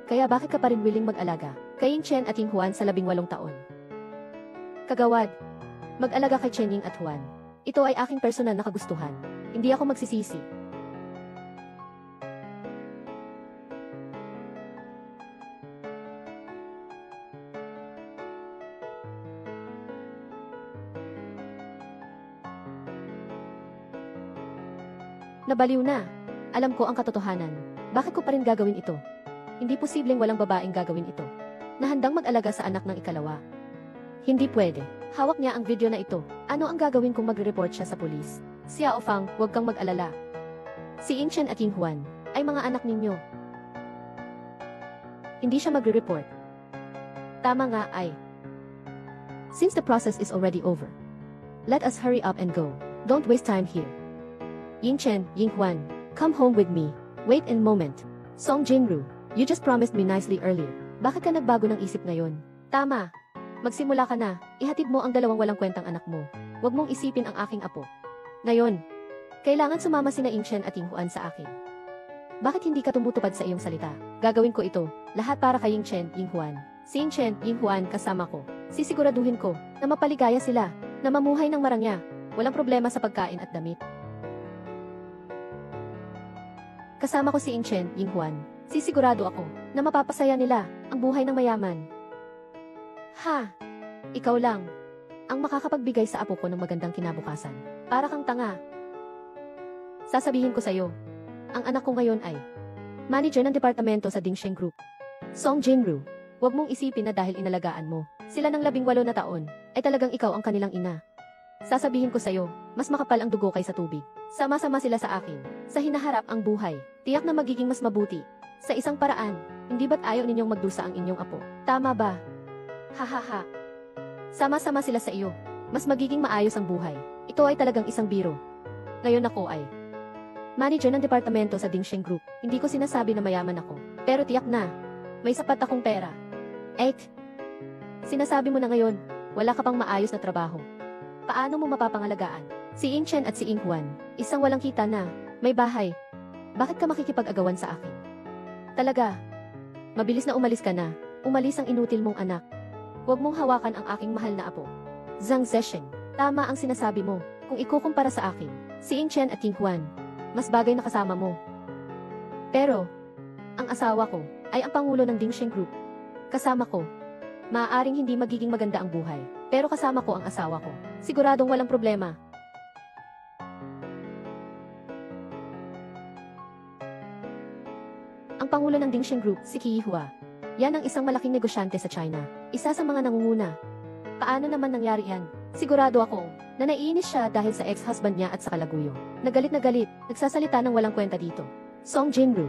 Kaya bakit ka pa rin willing mag-alaga kay Yingchen at Yinghuan sa 18 taon? Kagawad, mag-alaga kay Chenying at Huan. Ito ay aking personal na kagustuhan. Hindi ako magsisisi. Nabaliw na. Alam ko ang katotohanan. Bakit ko pa rin gagawin ito? Hindi posibleng walang babaeng gagawin ito. Na handang mag-alaga sa anak ng ikalawa. Hindi pwede. Hawak niya ang video na ito. Ano ang gagawin kung magre-report siya sa pulis? Xiaofang, huwag kang mag-alala. Si Inshen at Yinghuan ay mga anak ninyo. Hindi siya magre-report. Tama nga ay. Since the process is already over, let us hurry up and go. Don't waste time here. Yingchen, Yinghuan, come home with me. Wait a moment. Song Jinru, you just promised me nicely earlier. Bakit ka nagbago ng isip ngayon? Tama. Magsimula ka na, ihatid mo ang dalawang walang kwentang anak mo. Huwag mong isipin ang aking apo. Ngayon, kailangan sumama sina Inshen at Yinghuan sa akin. Bakit hindi ka tumutupad sa iyong salita? Gagawin ko ito, lahat para kay Yingchen, Yinghuan. Si Inshen, Yinghuan kasama ko. Sisiguraduhin ko na mapaligaya sila, na mamuhay ng marangya. Walang problema sa pagkain at damit. Kasama ko si Inshen, Yinghuan. Sisigurado ako na mapapasaya nila ang buhay ng mayaman. Ha! Ikaw lang ang makakapagbigay sa apo ko ng magandang kinabukasan. Para kang tanga. Sasabihin ko sa'yo, ang anak ko ngayon ay manager ng departamento sa Dingsheng Group. Song Jinru, huwag mong isipin na dahil inalagaan mo sila ng 18 na taon, ay talagang ikaw ang kanilang ina. Sasabihin ko sa'yo, mas makapal ang dugo kaysa tubig. Sama-sama sila sa akin. Sa hinaharap ang buhay, tiyak na magiging mas mabuti. Sa isang paraan, hindi ba't ayaw ninyong magdusa ang inyong apo? Tama ba? Hahaha. Sama-sama sila sa iyo. Mas magiging maayos ang buhay. Ito ay talagang isang biro. Ngayon ako ay manager ng departamento sa Dingsheng Group. Hindi ko sinasabi na mayaman ako. Pero tiyak na, may sapat akong pera. Sinasabi mo na ngayon, wala ka pang maayos na trabaho. Paano mo mapapangalagaan si Inshen at si Yinghuan? Isang walang kita na, may bahay. Bakit ka makikipag-agawan sa akin? Talaga, mabilis na umalis ka na. Umalis ang inutil mong anak. Huwag mong hawakan ang aking mahal na apo. Zhang Zesheng, tama ang sinasabi mo. Kung ikukumpara sa akin, si Inshen at Yinghuan, mas bagay na kasama mo. Pero, ang asawa ko ay ang pangulo ng Dingsheng Group. Kasama ko, maaaring hindi magiging maganda ang buhay, pero kasama ko ang asawa ko. Siguradong walang problema. Ang pangulo ng Dingsheng Group, si Qihua. Yan ang isang malaking negosyante sa China. Isa sa mga nangunguna. Paano naman nangyari yan? Sigurado ako na naiinis siya dahil sa ex-husband niya at sa kalaguyo. Nagalit na galit, nagsasalita ng walang kwenta dito. Song Jinru,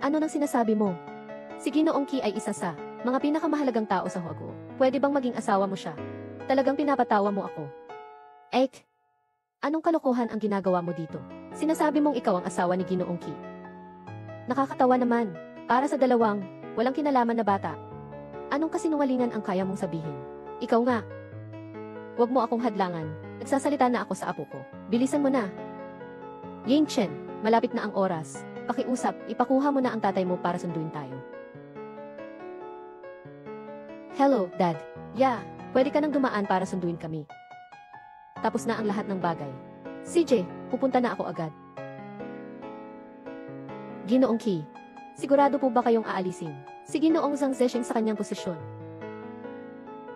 ano nang sinasabi mo? Si Ginoong Qi ay isa sa mga pinakamahalagang tao sa Huaguo. Pwede bang maging asawa mo siya? Talagang pinapatawa mo ako. Anong kalokohan ang ginagawa mo dito? Sinasabi mong ikaw ang asawa ni Ginoong Ki. Nakakatawa naman. Para sa dalawang, walang kinalaman na bata. Anong kasinungalingan ang kaya mong sabihin? Ikaw nga. Huwag mo akong hadlangan. Nagsasalita na ako sa apo ko. Bilisan mo na. Ying Chen, malapit na ang oras. Pakiusap, ipakuha mo na ang tatay mo para sunduin tayo. Hello, Dad. Yeah, pwede ka nang dumaan para sunduin kami. Tapos na ang lahat ng bagay. CJ, pupunta na ako agad. Ginoong Ki, sigurado po ba kayong aalisin? Si Ginoong Zhang Zesheng sa kanyang posisyon.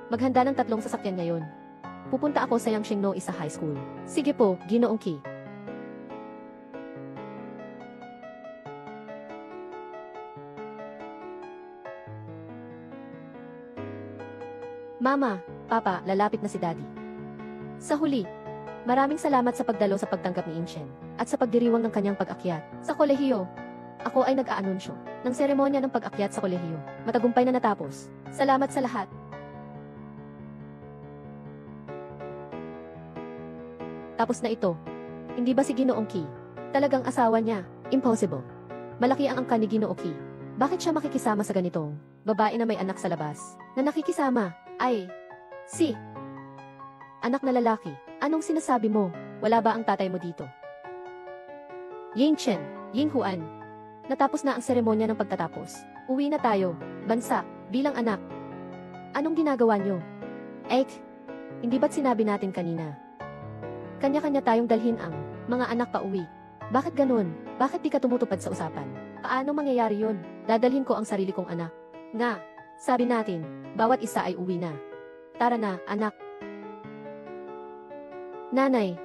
Maghanda ng 3 sasakyan ngayon. Pupunta ako sa Yangsheng No Isa High School. Sige po, Ginoong Ki. Mama, Papa, lalapit na si Daddy. Sa huli, maraming salamat sa pagdalo sa pagtanggap ni Inshen at sa pagdiriwang ng kanyang pag-akyat sa kolehiyo. Ako ay nag-aanunsyo ng seremonya ng pag-akyat sa kolehiyo. Matagumpay na natapos. Salamat sa lahat. Tapos na ito. Hindi ba si Ginoong Ki talagang asawa niya? Impossible. Malaki ang angka ni Ginoo Ki. Bakit siya makikisama sa ganitong babae na may anak sa labas? Na nakikisama ay si anak na lalaki. Anong sinasabi mo? Wala ba ang tatay mo dito? Ying Chen, Ying Huan. Natapos na ang seremonya ng pagtatapos. Uwi na tayo, bansa, bilang anak. Anong ginagawa niyo? Hindi ba't sinabi natin kanina? Kanya-kanya tayong dalhin ang mga anak pa uwi. Bakit ganun? Bakit di ka tumutupad sa usapan? Paano mangyayari yun? Dadalhin ko ang sarili kong anak. Nga, sabi natin, bawat isa ay uwi na. Tara na, anak. Nanay.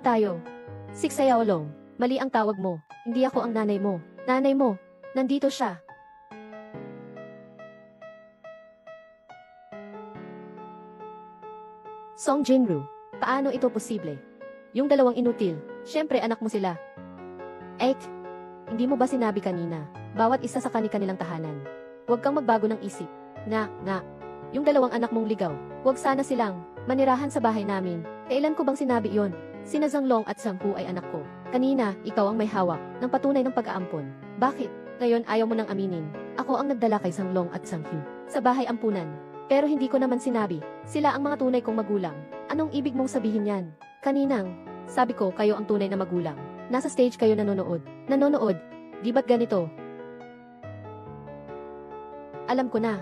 Tayo. Siksayaolong, mali ang tawag mo. Hindi ako ang nanay mo. Nanay mo, nandito siya. Song Jinru, paano ito posible? Yung dalawang inutil, syempre anak mo sila. Hindi mo ba sinabi kanina, bawat isa sa kani-kanilang tahanan? Huwag kang magbago ng isip. Nga, yung dalawang anak mong ligaw, huwag sana silang manirahan sa bahay namin. Kailan ko bang sinabi yon? Sina Zhang Long at Zhang Hu ay anak ko. Kanina, ikaw ang may hawak ng patunay ng pag-aampon. Bakit? Ngayon ayaw mo nang aminin. Ako ang nagdala kay Zhang Long at Zhang Hu sa bahay ampunan. Pero hindi ko naman sinabi, sila ang mga tunay kong magulang. Anong ibig mong sabihin yan? Kaninang, sabi ko kayo ang tunay na magulang. Nasa stage kayo nanonood. Nanonood? Di ba't ganito? Alam ko na.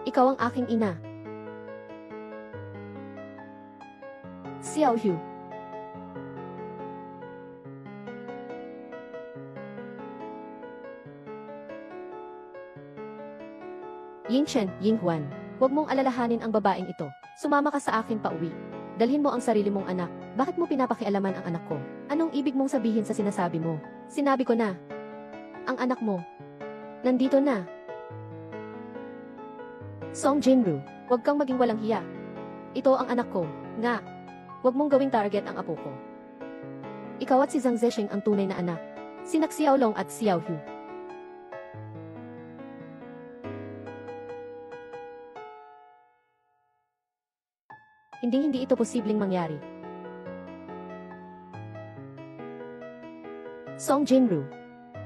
Ikaw ang aking ina. Xiao Hu. Ying Chen, Ying Huan. Huwag mong alalahanin ang babaeng ito. Sumama ka sa akin pa uwi. Dalhin mo ang sarili mong anak. Bakit mo pinapakialaman ang anak ko? Anong ibig mong sabihin sa sinasabi mo? Sinabi ko na. Ang anak mo. Nandito na. Song Jinru, huwag kang maging walang hiya. Ito ang anak ko. Nga. Huwag mong gawing target ang apo ko. Ikaw at si Zhang Zesheng ang tunay na anak. Sinak Xiaolong at Xiao Hu. Hindi ito posibleng mangyari. Song Jinru,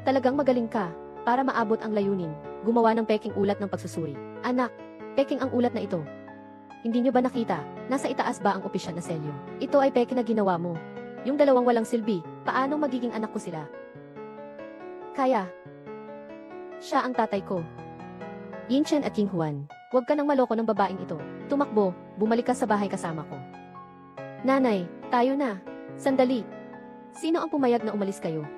talagang magaling ka para maabot ang layunin. Gumawa ng peking ulat ng pagsusuri. Anak, peking ang ulat na ito. Hindi nyo ba nakita? Nasa itaas ba ang opisyal na selyo? Ito ay peke na ginawa mo. Yung dalawang walang silbi, paano magiging anak ko sila? Kaya, siya ang tatay ko. Yin Chen at Ying Huan, huwag ka nang maloko ng babaeng ito. Tumakbo, bumalik ka sa bahay kasama ko. Nanay, tayo na. Sandali. Sino ang pumayag na umalis kayo?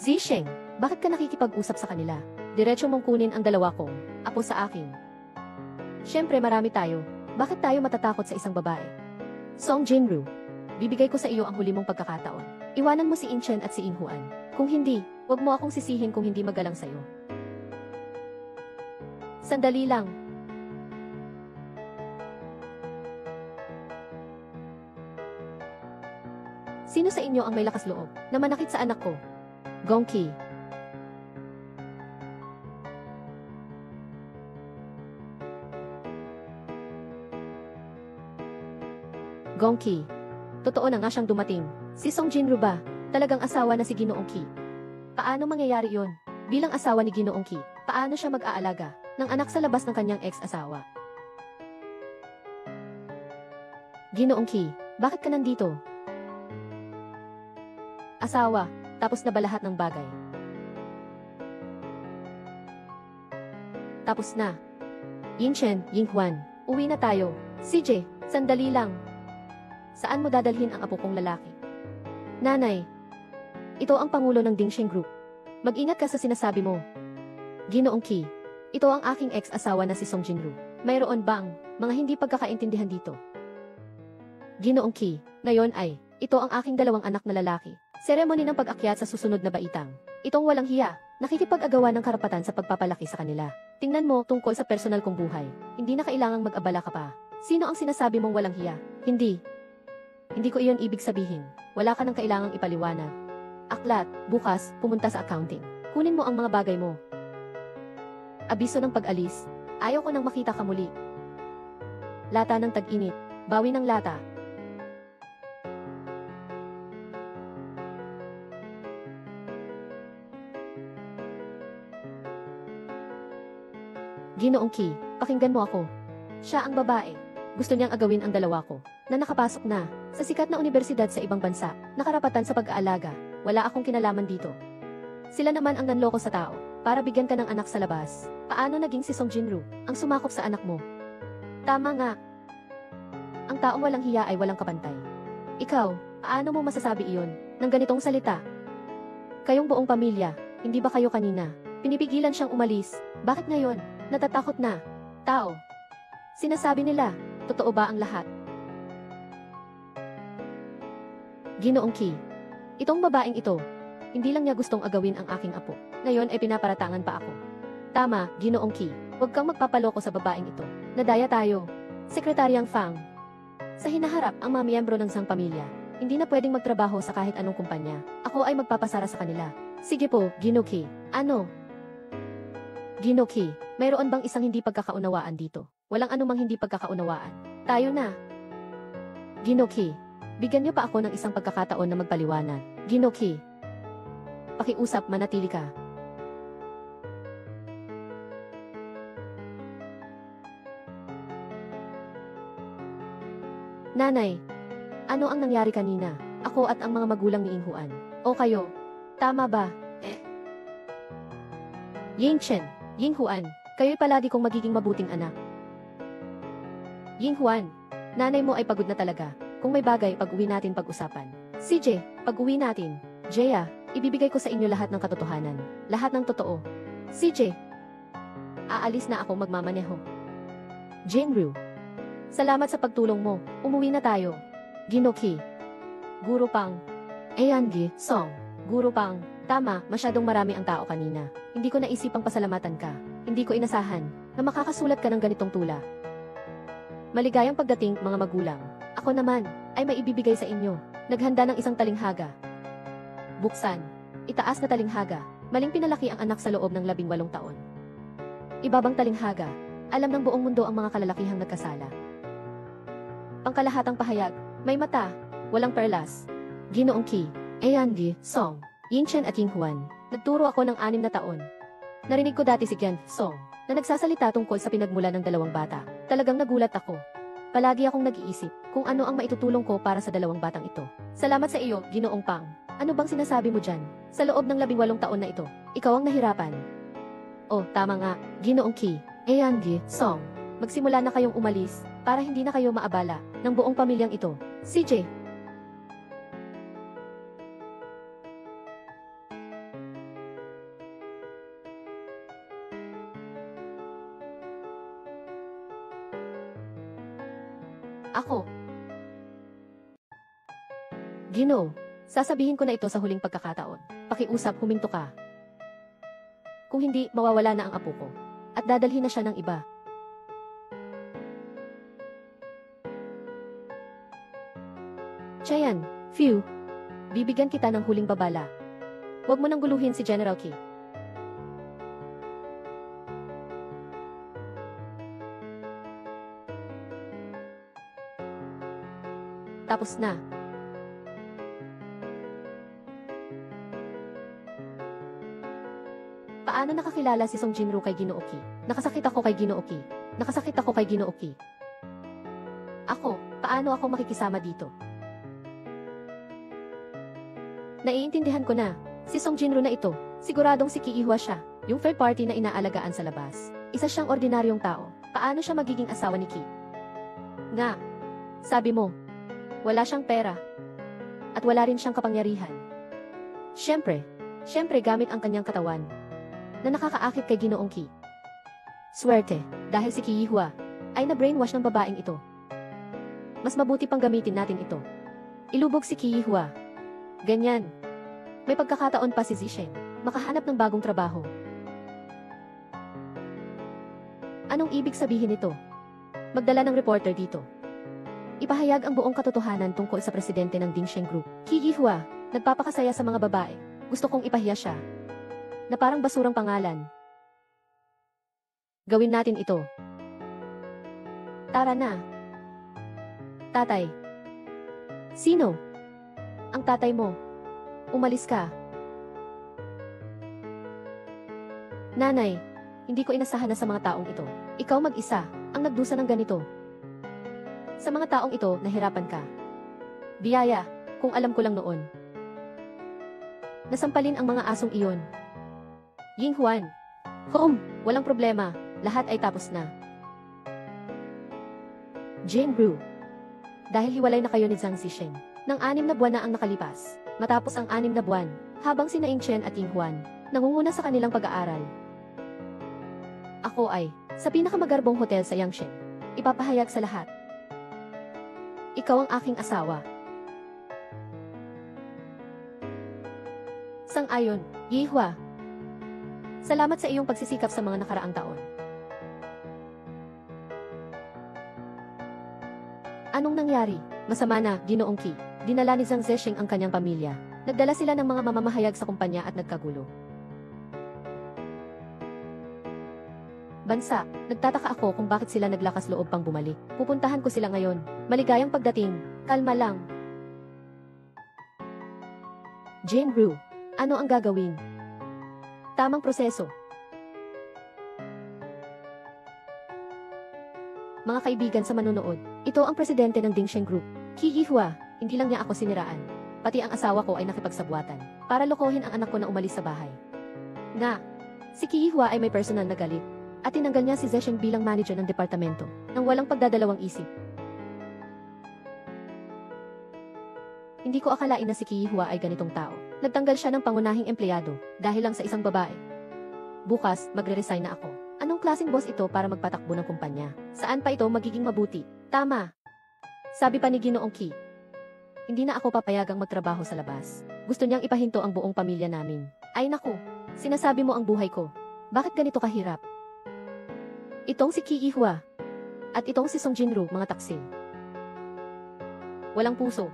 Zisheng, bakit ka nakikipag-usap sa kanila? Diretso mong kunin ang dalawa kong apo sa akin. Siyempre marami tayo. Bakit tayo matatakot sa isang babae? Song Jinru, bibigay ko sa iyo ang huli mong pagkakataon. Iwanan mo si Inchen at si Inhuan. Kung hindi, huwag mo akong sisihin kung hindi magalang sa'yo. Sandali lang. Sino sa inyo ang may lakas loob na manakit sa anak ko? Gongki. Gongki. Totoo na nga siyang dumating. Si Song Jinru ba? Talagang asawa na si Ginoong Ki. Paano mangyayari yon? Bilang asawa ni Ginoong Ki, paano siya mag-aalaga ng anak sa labas ng kanyang ex-asawa? Ginoong Ki, bakit ka nandito? Asawa, tapos na ba lahat ng bagay? Tapos na. Ying Chen, Ying Huan, uwi na tayo. CJ, sandali lang. Saan mo dadalhin ang apo kong lalaki? Nanay, ito ang pangulo ng Dingxing Group. Mag-ingat ka sa sinasabi mo. Ginoong Ki, ito ang aking ex-asawa na si Song Jinru. Mayroon bang mga hindi pagkakaintindihan dito? Ginoong Ki, ngayon ay, ito ang aking dalawang anak na lalaki. Seremony ng pag-akyat sa susunod na baitang. Itong walang hiya, nakikipag-agawa ng karapatan sa pagpapalaki sa kanila. Tingnan mo tungkol sa personal kong buhay. Hindi na kailangang mag-abala ka pa. Sino ang sinasabi mong walang hiya? Hindi. Hindi ko iyon ibig sabihin. Wala ka nang kailangang ipaliwanag. Aklat, bukas, pumunta sa accounting. Kunin mo ang mga bagay mo. Abiso ng pag-alis. Ayaw ko nang makita ka muli. Lata ng tag-init. Bawi ng lata. Ginoong Ki, pakinggan mo ako. Siya ang babae. Gusto niyang agawin ang dalawa ko, na nakapasok na, sa sikat na universidad sa ibang bansa, nakarapatan sa pag-aalaga. Wala akong kinalaman dito. Sila naman ang nanloko sa tao, para bigyan ka ng anak sa labas. Paano naging si Song Jinru, ang sumakop sa anak mo? Tama nga. Ang taong walang hiya ay walang kapantay. Ikaw, paano mo masasabi iyon, ng ganitong salita? Kayong buong pamilya, hindi ba kayo kanina? Pinipigilan siyang umalis, bakit ngayon? Natatakot na. Tao. Sinasabi nila, totoo ba ang lahat? Ginoong Ki, itong babaeng ito, hindi lang niya gustong agawin ang aking apo. Ngayon ay pinaparatangan pa ako. Tama, Ginoong Ki, huwag kang magpapaloko sa babaeng ito. Nadaya tayo. Sekretaryang Fang. Sa hinaharap ang mga miyembro ng isang pamilya, hindi na pwedeng magtrabaho sa kahit anong kumpanya. Ako ay magpapasara sa kanila. Sige po, Ginoong Ki. Ano? Ginoong Ki, mayroon bang isang hindi pagkakaunawaan dito? Walang anumang hindi pagkakaunawaan. Tayo na. Ginoong Ki, bigyan niyo pa ako ng isang pagkakataon na magpaliwanag. Ginoong Ki, pakiusap, manatili ka. Nanay, ano ang nangyari kanina? Ako at ang mga magulang ni Inhuan. O kayo? Tama ba? Ying Chen, Ying Huan, kayo'y palagi kong magiging mabuting anak. Ying Huan, nanay mo ay pagod na talaga. Kung may bagay, pag-uwi natin pag-usapan. CJ, pag-uwi natin. Jeya, ibibigay ko sa inyo lahat ng katotohanan. Lahat ng totoo. CJ, aalis na ako magmamaneho. Jinru, salamat sa pagtulong mo. Umuwi na tayo. Ginoong Ki, Guru Pang. Ayangi, Song, Guru Pang. Tama, masyadong marami ang tao kanina. Hindi ko naisipang pasalamatan ka. Hindi ko inasahan na makakasulat ka ng ganitong tula. Maligayang pagdating, mga magulang. Ako naman, ay maibibigay sa inyo. Naghanda ng isang talinghaga. Buksan. Itaas na talinghaga. Maling pinalaki ang anak sa loob ng 18 taon. Ibabang talinghaga. Alam ng buong mundo ang mga kalalakihang nagkasala. Pangkalahatang pahayag. May mata. Walang perlas. Ginoong Ki. Ayangi, Song. Ying Chen at Ying Huan, nagturo ako ng 6 na taon. Narinig ko dati si Gian Song, na nagsasalita tungkol sa pinagmula ng 2 bata. Talagang nagulat ako. Palagi akong nag-iisip kung ano ang maitutulong ko para sa 2 batang ito. Salamat sa iyo, Ginoong Pang. Ano bang sinasabi mo dyan? Sa loob ng 18 taon na ito, ikaw ang nahirapan. Oh, tama nga, Ginoong Ki. Ayangi, Song. Magsimula na kayong umalis, para hindi na kayo maabala ng buong pamilyang ito. CJ. Ako. Ginoo, sasabihin ko na ito sa huling pagkakataon. Pakiusap, huminto ka. Kung hindi, mawawala na ang apo ko. At dadalhin na siya ng iba. Chayan, Phew. Bibigyan kita ng huling babala. Huwag mo nang guluhin si General Ki. Tapos na. Paano nakakilala si Song Jinru kay Ginoo Ki? Nakasakit ako kay Ginoo Ki. Nakasakit ako kay Ginoo Ki. Paano ako makikisama dito? Naiintindihan ko na. Si Song Jinru na ito, siguradong si Ki Ihwa siya, yung third party na inaalagaan sa labas. Isa siyang ordinaryong tao. Paano siya magiging asawa ni Ki? Nga, sabi mo, wala siyang pera. At wala rin siyang kapangyarihan. Siyempre gamit ang kanyang katawan na nakakaakit kay Ginoong Ki. Swerte, dahil si Ki Ihwa ay na-brainwash ng babaeng ito. Mas mabuti pang gamitin natin ito. Ilubog si Ki Ihwa. Ganyan. May pagkakataon pa si Zisheng makahanap ng bagong trabaho. Anong ibig sabihin nito? Magdala ng reporter dito. Ipahayag ang buong katotohanan tungkol sa presidente ng Dingsheng Group. Ki Ihwa, nagpapakasaya sa mga babae. Gusto kong ipahiya siya. Na parang basurang pangalan. Gawin natin ito. Tara na. Tatay. Sino? Ang tatay mo. Umalis ka. Nanay, hindi ko inasahan na sa mga taong ito. Ikaw mag-isa, ang nagdusa ng ganito. Sa mga taong ito, nahirapan ka. Biyaya, kung alam ko lang noon. Nasampalin ang mga asong iyon. Ying Huan. Walang problema, lahat ay tapos na. Jane Ru. Dahil hiwalay na kayo ni Zhang Zisheng. Nang 6 na buwan na ang nakalipas, matapos ang 6 na buwan, habang sina Ying Chen at Ying Huan, nangunguna sa kanilang pag-aaral. Ako ay, sa pinakamagarbong hotel sa Yangshen, ipapahayag sa lahat. Ikaw ang aking asawa. Sang-ayon, Yihua. Salamat sa iyong pagsisikap sa mga nakaraang taon. Anong nangyari? Masama na, Ginoong Ki. Dinala ni Zhang Zesheng ang kanyang pamilya. Nagdala sila ng mga mamamahayag sa kumpanya at nagkagulo. Bansa, nagtataka ako kung bakit sila naglakas loob pang bumalik. Pupuntahan ko sila ngayon. Maligayang pagdating. Kalma lang. Jane Ru, ano ang gagawin? Tamang proseso. Mga kaibigan sa manunood, ito ang presidente ng Dingsheng Group. Ki Ihwa, hindi lang niya ako siniraan. Pati ang asawa ko ay nakipagsabwatan para lokohin ang anak ko na umalis sa bahay. Nga, si Ki Ihwa ay may personal na galit at tinanggal niya si Zesheng bilang manager ng departamento nang walang pagdadalawang isip. Hindi ko akalain na si Ki Ihwa ay ganitong tao. Nagtanggal siya ng pangunahing empleyado dahil lang sa isang babae. Bukas, magre-resign na ako. Anong klaseng boss ito para magpatakbo ng kumpanya? Saan pa ito magiging mabuti? Tama. Sabi pa ni Ginoong Ki. Hindi na ako papayagang magtrabaho sa labas. Gusto niyang ipahinto ang buong pamilya namin. Ay naku, sinasabi mo ang buhay ko. Bakit ganito kahirap? Itong si Ki Ihwa. At itong si Song Jinru, mga taksil. Walang puso.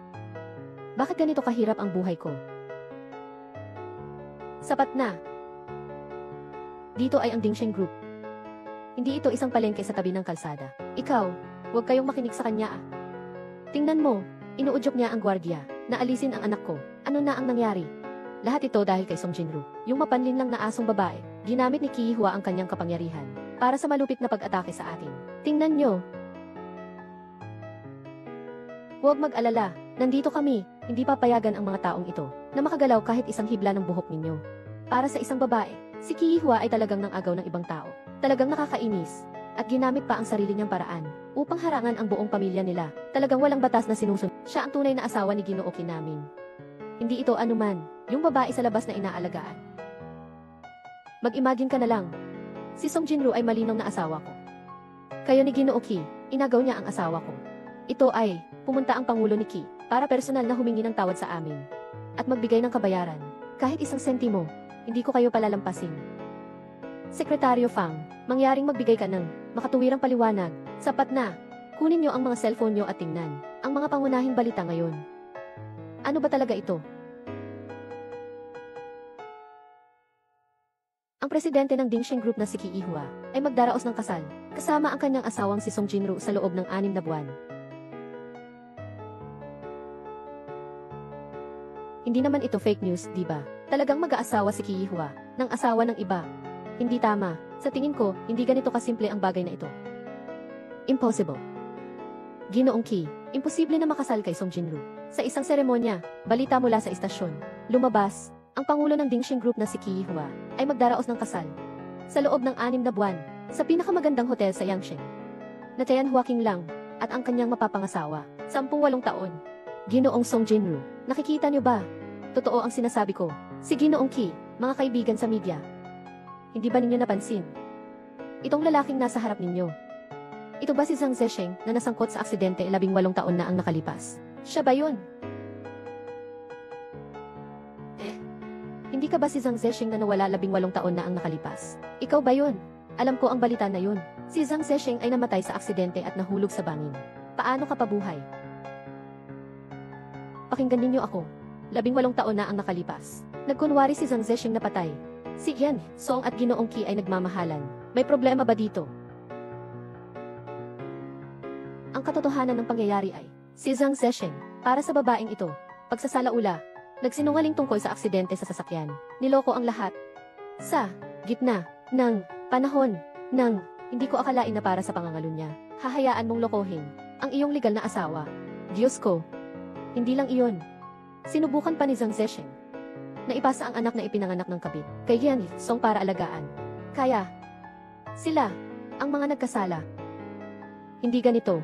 Bakit ganito kahirap ang buhay ko? Sapat na. Dito ay ang Dingsheng Group. Hindi ito isang palengke sa tabi ng kalsada. Ikaw, huwag kayong makinig sa kanya ah. Tingnan mo, inuudyok niya ang gwardiya, na alisin ang anak ko. Ano na ang nangyari? Lahat ito dahil kay Song Jinru, yung mapanlin lang na asong babae. Ginamit ni Ki Ihwa ang kanyang kapangyarihan para sa malupit na pag-atake sa atin. Tingnan nyo. Huwag mag-alala, nandito kami, hindi papayagan ang mga taong ito na makagalaw kahit isang hibla ng buhok ninyo. Para sa isang babae, si Ki Ihwa ay talagang nang-agaw ng ibang tao. Talagang nakakainis. At ginamit pa ang sarili niyang paraan upang harangan ang buong pamilya nila. Talagang walang batas na sinusunod. Siya ang tunay na asawa ni Ginoo Ki namin. Hindi ito anuman, yung babae sa labas na inaalagaan. Mag-imagine ka na lang. Si Song Jinru ay malinaw na asawa ko. Kayo ni Ginoo Ki, inagaw niya ang asawa ko. Ito ay, pumunta ang pangulo ni Ki para personal na humingi ng tawad sa amin. At magbigay ng kabayaran. Kahit isang sentimo, hindi ko kayo palalampasin. Sekretaryo Fang, mangyaring magbigay ka ng makatuwirang paliwanag. Sapat na. Kunin niyo ang mga cellphone niyo at tingnan ang mga pangunahing balita ngayon. Ano ba talaga ito? Ang presidente ng Dingsheng Group na si Ki Ihwa ay magdaraos ng kasal kasama ang kanyang asawang si Song Jinru sa loob ng 6 na buwan. Hindi naman ito fake news, di ba? Talagang mag-aasawa si Ki Ihwa ng asawa ng iba. Hindi tama. Sa tingin ko, hindi ganito kasimple ang bagay na ito. Impossible. Ginoong Ki, imposible na makasal kay Song Jinru. Sa isang seremonya, balita mula sa istasyon, lumabas, ang pangulo ng Dingxing Group na si Ki Hua ay magdaraos ng kasal. Sa loob ng 6 na buwan, sa pinakamagandang hotel sa Yangsheng. Na Tian Huaking lang, at ang kanyang mapapangasawa, 18 taon. Ginoong Song Jinru, nakikita niyo ba? Totoo ang sinasabi ko. Si Ginoong Ki, mga kaibigan sa media. Hindi ba ninyo napansin? Itong lalaking nasa harap ninyo. Ito ba si Zhang Zesheng na nasangkot sa aksidente 18 taon na ang nakalipas? Siya ba yun? Hindi ka ba si Zhang Zesheng na nawala 18 taon na ang nakalipas? Ikaw ba yun? Alam ko ang balita na yun. Si Zhang Zesheng ay namatay sa aksidente at nahulog sa bangin. Paano ka pabuhay? Pakinggan ninyo ako. 18 taon na ang nakalipas. Nagkunwari si Zhang Zesheng na patay. Si Yan, Song at Ginoong Ki ay nagmamahalan. May problema ba dito? Ang katotohanan ng pangyayari ay, si Zhang Zesheng, para sa babaeng ito, pagsasalaula, nagsinungaling tungkol sa aksidente sa sasakyan. Niloko ang lahat. Sa gitna ng panahon ng hindi ko akalain na para sa pangangalo niya, hahayaan mong lokohin ang iyong legal na asawa. Diyos ko, hindi lang iyon. Sinubukan pa ni Zhang Zesheng na ipasa ang anak na ipinanganak ng kabit kay Yan Song para alagaan. Kaya, sila ang mga nagkasala. Hindi ganito.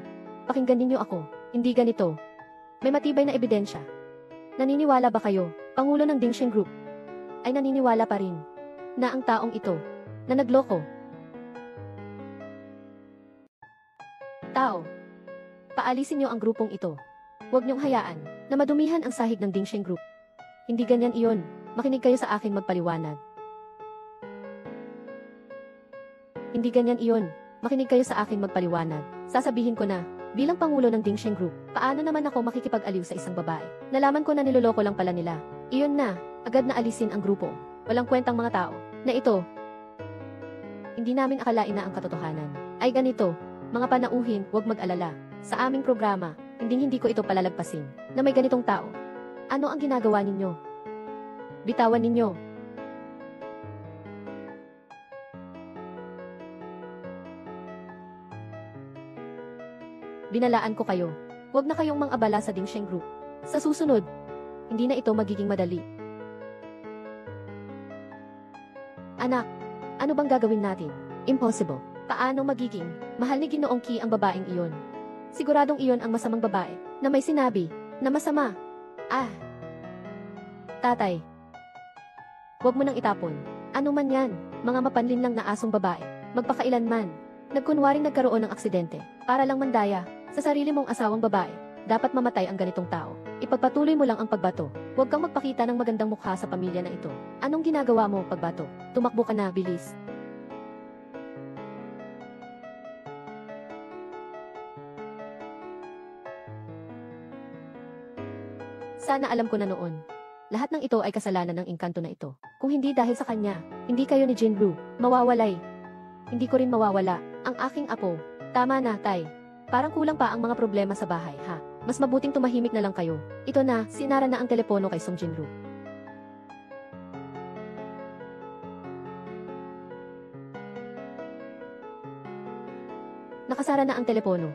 Pakinggan ninyo ako. Hindi ganito. May matibay na ebidensya. Naniniwala ba kayo, Pangulo ng Dingxing Group, ay naniniwala pa rin na ang taong ito na nagloko? Tao, paalisin niyo ang grupong ito. Huwag niyong hayaan na madumihan ang sahig ng Dingxing Group. Hindi ganyan iyon. Makinig kayo sa akin magpaliwanag. Hindi ganyan iyon. Makinig kayo sa akin magpaliwanag. Sasabihin ko na, bilang Pangulo ng Dingxing Group, paano naman ako makikipag-aliw sa isang babae? Nalaman ko na niloloko lang pala nila. Iyon na, agad na alisin ang grupo. Walang kwentang mga tao, na ito. Hindi namin akalain na ang katotohanan ay ganito. Mga panauhin, huwag mag-alala. Sa aming programa, hindi ko ito palalagpasin, na may ganitong tao. Ano ang ginagawa ninyo? Bitawan ninyo. Binalaan ko kayo. Huwag na kayong mang-abala sa Dingxing Group. Sa susunod, hindi na ito magiging madali. Anak, ano bang gagawin natin? Impossible. Paano magiging mahal ni Ginoong Ki ang babaeng iyon? Siguradong iyon ang masamang babae na may sinabi na masama. Tatay, huwag mo nang itapon. Ano man yan, mga mapanlin lang na asong babae, magpakailanman. Nagkunwaring nagkaroon ng aksidente, para lang mandaya, sa sarili mong asawang babae, dapat mamatay ang ganitong tao. Ipagpatuloy mo lang ang pagbato. Huwag kang magpakita ng magandang mukha sa pamilya na ito. Anong ginagawa mo, pagbato? Tumakbo ka na, bilis. Sana alam ko na noon. Lahat ng ito ay kasalanan ng engkanto na ito. Kung hindi dahil sa kanya, hindi kayo ni Jinru mawawalay. Hindi ko rin mawawala ang aking apo. Tama na, tay. Parang kulang pa ang mga problema sa bahay, ha? Mas mabuting tumahimik na lang kayo. Ito na, sinara na ang telepono kay Song Jinru. Nakasara na ang telepono.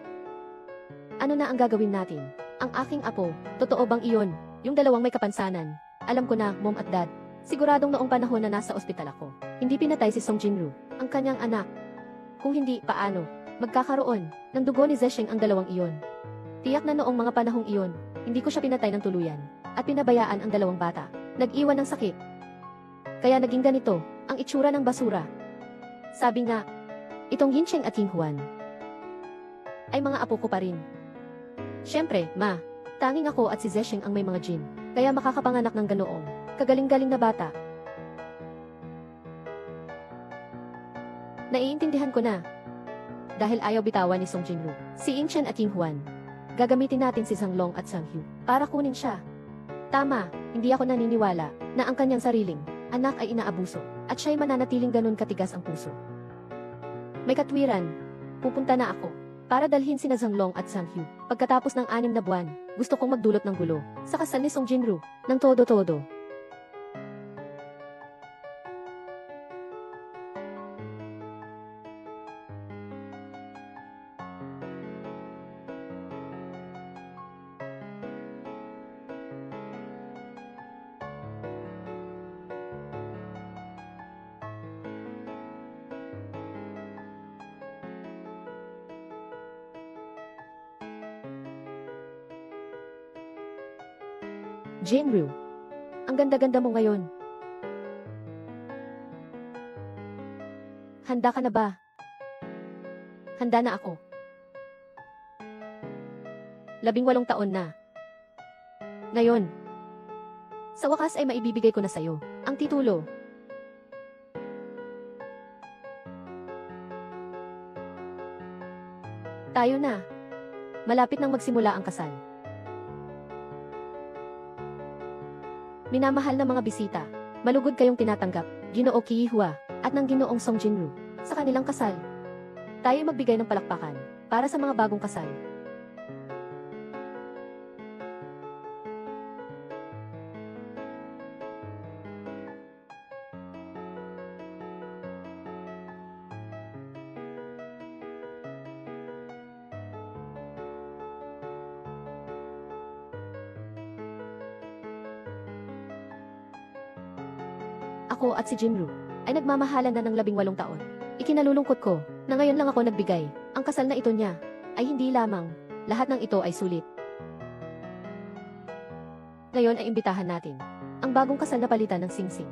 Ano na ang gagawin natin? Ang aking apo, totoo bang iyon? Yung dalawang may kapansanan. Alam ko na, mom at dad. Siguradong noong panahon na nasa ospital ako, hindi pinatay si Song Jinru, ang kanyang anak. Kung hindi, paano? Magkakaroon ng dugo ni Zesheng ang dalawang iyon. Tiyak na noong mga panahong iyon, hindi ko siya pinatay ng tuluyan, at pinabayaan ang dalawang bata. Nag-iwan ng sakit. Kaya naging ganito, ang itsura ng basura. Sabi nga, itong Yincheng at Yinghuan ay mga apo ko pa rin. Siyempre, ma, tanging ako at si Zesheng ang may mga jin, kaya makakapanganak ng ganoong kagaling-galing na bata. Naiintindihan ko na. Dahil ayaw bitawan ni Song Jinru, si Yingchen at Yinghuan. Gagamitin natin si Zhang Long at Zhang Hu para kunin siya. Tama, hindi ako naniniwala na ang kanyang sariling anak ay inaabuso at siya'y mananatiling ganun katigas ang puso. May katwiran. Pupunta na ako para dalhin sina Zhang Long at Zhang Hu. Pagkatapos ng 6 na buwan, gusto kong magdulot ng gulo sa kasal ni Song Jinru ng todo-todo. Jinru, ang ganda-ganda mo ngayon. Handa ka na ba? Handa na ako. 18 taon na. Ngayon, sa wakas ay maibibigay ko na sa'yo ang titulo. Tayo na. Malapit nang magsimula ang kasal. Minamahal na mga bisita, malugod kayong tinatanggap, Ginoo Kihua, at ng Ginoong Song Jinru, sa kanilang kasal. Tayo ay magbigay ng palakpakan para sa mga bagong kasal. Ako at si Jinru ay nagmamahalan na ng 18 taon. Ikinalulungkot ko na ngayon lang ako nagbigay. Ang kasal na ito niya ay hindi lamang. Lahat ng ito ay sulit. Ngayon ay imbitahan natin ang bagong kasal na palitan ng singsing.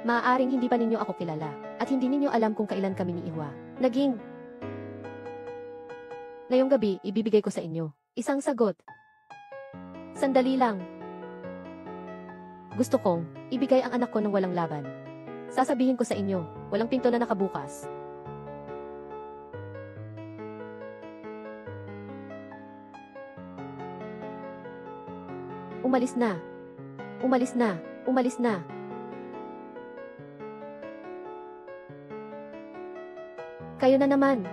Maaaring hindi pa ninyo ako kilala, at hindi ninyo alam kung kailan kami ni Iwa naging. Ngayong gabi, ibibigay ko sa inyo isang sagot. Sandali lang. Gusto kong ibigay ang anak ko ng walang laban. Sasabihin ko sa inyo, walang pinto na nakabukas. Umalis na. Umalis na. Umalis na. Kayo na naman.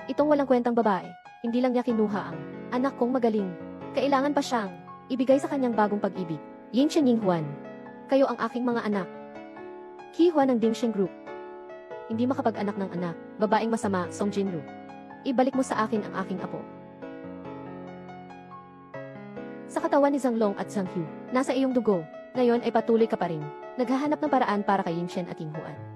Itong walang kwentang babae, hindi lang niya kinuha ang anak kong magaling. Kailangan pa siyang ibigay sa kanyang bagong pag-ibig. Yingchen Yinghuan. Kayo ang aking mga anak. Kihuan ng Dingsheng Group. Hindi makapag-anak ng anak, babaeng masama, Song Jinru. Ibalik mo sa akin ang aking apo. Sa katawan ni Zhang Long at Zhang Hu, nasa iyong dugo. Ngayon ay patuloy ka pa rin. Naghahanap ng paraan para kay Yingchen at Yinghuan.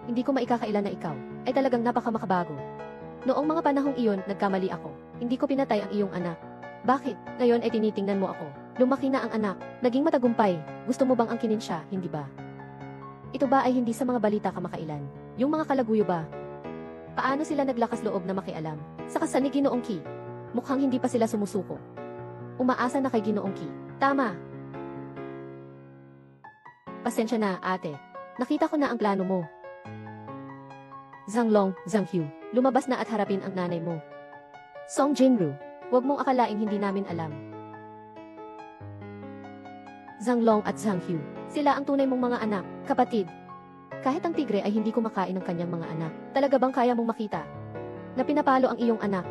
Hindi ko maikakailan na ikaw ay talagang napakamakabago. Noong mga panahong iyon, nagkamali ako. Hindi ko pinatay ang iyong anak. Bakit? Ngayon ay tinitingnan mo ako. Lumaki na ang anak. Naging matagumpay. Gusto mo bang angkinin siya, hindi ba? Ito ba ay hindi sa mga balita kamakailan? Yung mga kalaguyo ba? Paano sila naglakas loob na makialam? Sa kasal ni Ginoong Ki, mukhang hindi pa sila sumusuko. Umaasa na kay Ginoong Ki. Tama. Pasensya na, ate. Nakita ko na ang plano mo. Zhang Long, Zhang Hu, lumabas na at harapin ang nanay mo. Song Jinru, huwag mong akalaing hindi namin alam. Zhang Long at Zhang Hu, sila ang tunay mong mga anak, kapatid. Kahit ang tigre ay hindi kumakain ng kanyang mga anak, talaga bang kaya mong makita na pinapalo ang iyong anak?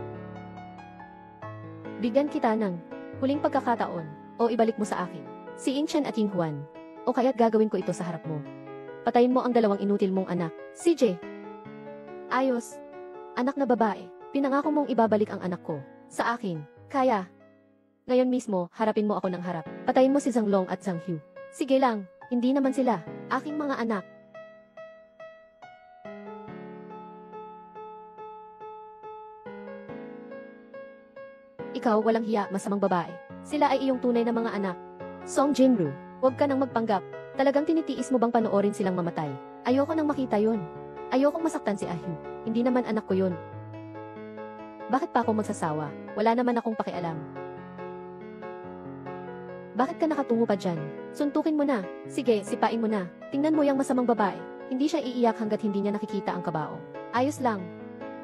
Bigyan kita ng huling pagkakataon, o ibalik mo sa akin si Yingchen at Yinghuan, o kaya't gagawin ko ito sa harap mo. Patayin mo ang dalawang inutil mong anak, CJ. Ayos. Anak na babae, pinangako mong ibabalik ang anak ko sa akin. Kaya. Ngayon mismo, harapin mo ako ng harap. Patayin mo si Zhang Long at Zhang Hu. Sige lang, hindi naman sila aking mga anak. Ikaw, walang hiya, masamang babae. Sila ay iyong tunay na mga anak. Song Jinru, huwag ka nang magpanggap. Talagang tinitiis mo bang panoorin silang mamatay? Ayoko nang makita yun. Ayokong masaktan si Ahyu. Hindi naman anak ko yun. Bakit pa ako magsasawa? Wala naman akong pakialam. Bakit ka nakatungo pa dyan? Suntukin mo na. Sige, sipain mo na. Tingnan mo yung masamang babae. Hindi siya iiyak hanggat hindi niya nakikita ang kabaong. Ayos lang.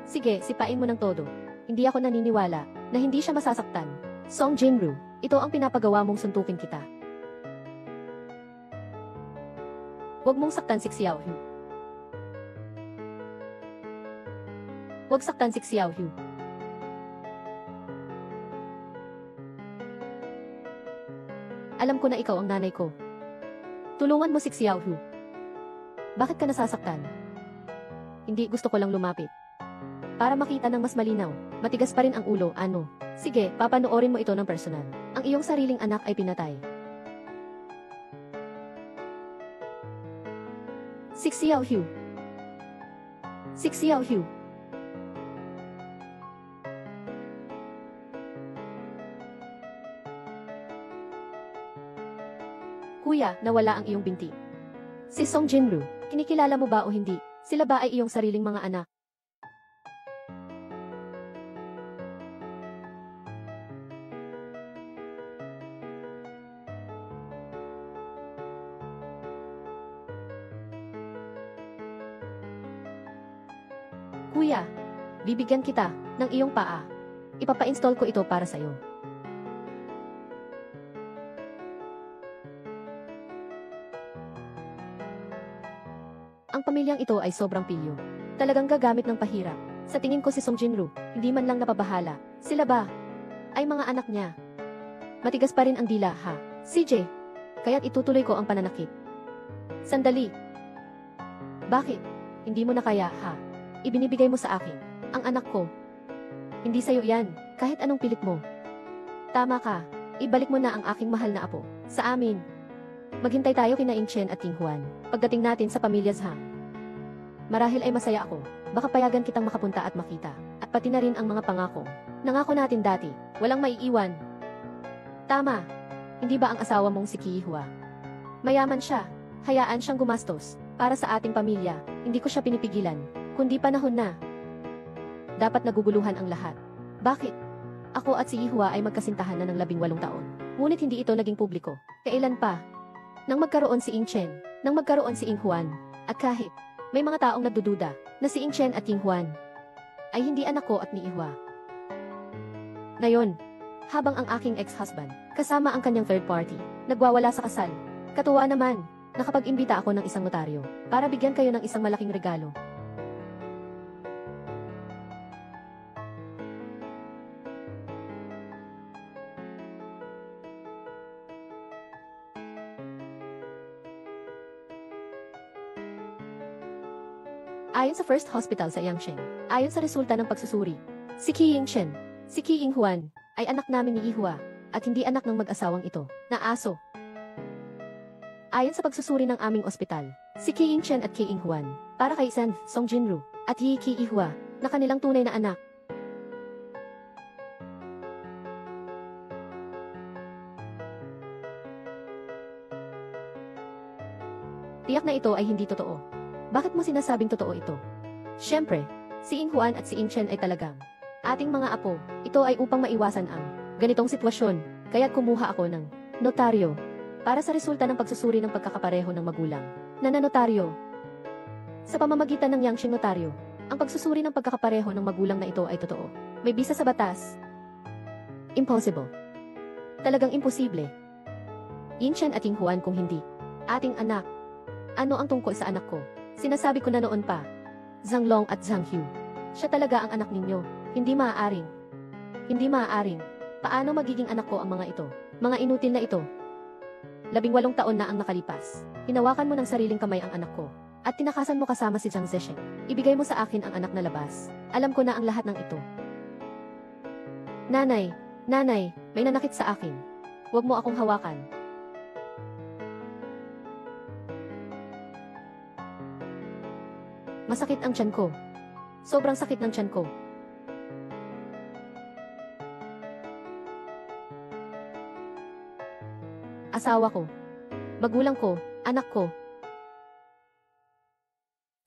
Sige, sipain mo ng todo. Hindi ako naniniwala na hindi siya masasaktan. Song Jinru, ito ang pinapagawa mong suntukin kita. Huwag mong saktan si Xiaohu. Huwag saktan si Xiaohu. Alam ko na ikaw ang nanay ko. Tulungan mo si Xiaohu. Bakit ka nasasaktan? Hindi, gusto ko lang lumapit. Para makita ng mas malinaw, matigas pa rin ang ulo, ano? Sige, papanoorin mo ito ng personal. Ang iyong sariling anak ay pinatay. 6 Xiao Hu. 6 Xiao Hu. Kuya, nawala ang iyong binti. Si Song Jinru, kinikilala mo ba o hindi? Sila ba ay iyong sariling mga anak? Kuya, bibigyan kita ng iyong paa. Ipapa-install ko ito para sa'yo. Ang pamilyang ito ay sobrang pilyo. Talagang gagamit ng pahirap. Sa tingin ko si Song Jinru, hindi man lang napabahala. Sila ba ay mga anak niya? Matigas pa rin ang dila, ha? CJ, kaya't itutuloy ko ang pananakit. Sandali. Bakit? Hindi mo na kaya, ha? Ibinibigay mo sa akin ang anak ko. Hindi sa'yo yan, kahit anong pilit mo. Tama ka, ibalik mo na ang aking mahal na apo sa amin. Maghintay tayo kina Ing Chen at King Huan pagdating natin sa pamilya Zhang. Marahil ay masaya ako, baka payagan kitang makapunta at makita, at pati na rin ang mga pangako. Nangako natin dati, walang maiiwan. Tama, hindi ba ang asawa mong si Kihua? Mayaman siya, hayaan siyang gumastos para sa ating pamilya, hindi ko siya pinipigilan. Kundi panahon na. Dapat naguguluhan ang lahat. Bakit? Ako at si Ihua ay magkasintahan na ng 18 taon. Ngunit hindi ito naging publiko. Kailan pa? Nang magkaroon si Ing Chen, nang magkaroon si Ing Huan, at kahit may mga taong nagdududa na si Ing Chen at King Huan ay hindi anak ko at ni Ihua. Ngayon, habang ang aking ex-husband, kasama ang kanyang third party, nagwawala sa kasal, katuwa naman, nakapag-imbita ako ng isang notaryo para bigyan kayo ng isang malaking regalo. Ayon sa First Hospital sa Yangsheng, ayon sa resulta ng pagsusuri, si Qi Ying Chen, si Qi Ying Huan, ay anak namin ni Ihua, at hindi anak ng mag-asawang ito, na aso. Ayon sa pagsusuri ng aming ospital, si Qi Ying Chen at Qi Ying Huan, para kay San, Song Jinru, at Yi Qi Ihua, na kanilang tunay na anak. Tiyak na ito ay hindi totoo. Bakit mo sinasabing totoo ito? Siyempre, si Ing Huan at si Ing Chen ay talagang ating mga apo. Ito ay upang maiwasan ang ganitong sitwasyon, kaya't kumuha ako ng notaryo para sa resulta ng pagsusuri ng pagkakapareho ng magulang na nanotaryo. Sa pamamagitan ng Yangsheng notaryo, ang pagsusuri ng pagkakapareho ng magulang na ito ay totoo. May bisa sa batas. Impossible. Talagang imposible. Ing Chen at Ing Huan kung hindi ating anak. Ano ang tungkol sa anak ko? Sinasabi ko na noon pa. Zhang Long at Zhang Hu. Siya talaga ang anak ninyo. Hindi maaaring. Hindi maaaring. Paano magiging anak ko ang mga ito? Mga inutil na ito. 18 taon na ang nakalipas. Hinawakan mo ng sariling kamay ang anak ko. At tinakasan mo kasama si Zhang Zesheng. Ibigay mo sa akin ang anak na labas. Alam ko na ang lahat ng ito. Nanay, nanay, may nanakit sa akin. Huwag mo akong hawakan. Masakit ang tiyan ko. Sobrang sakit ng tiyan ko. Asawa ko. Magulang ko. Anak ko.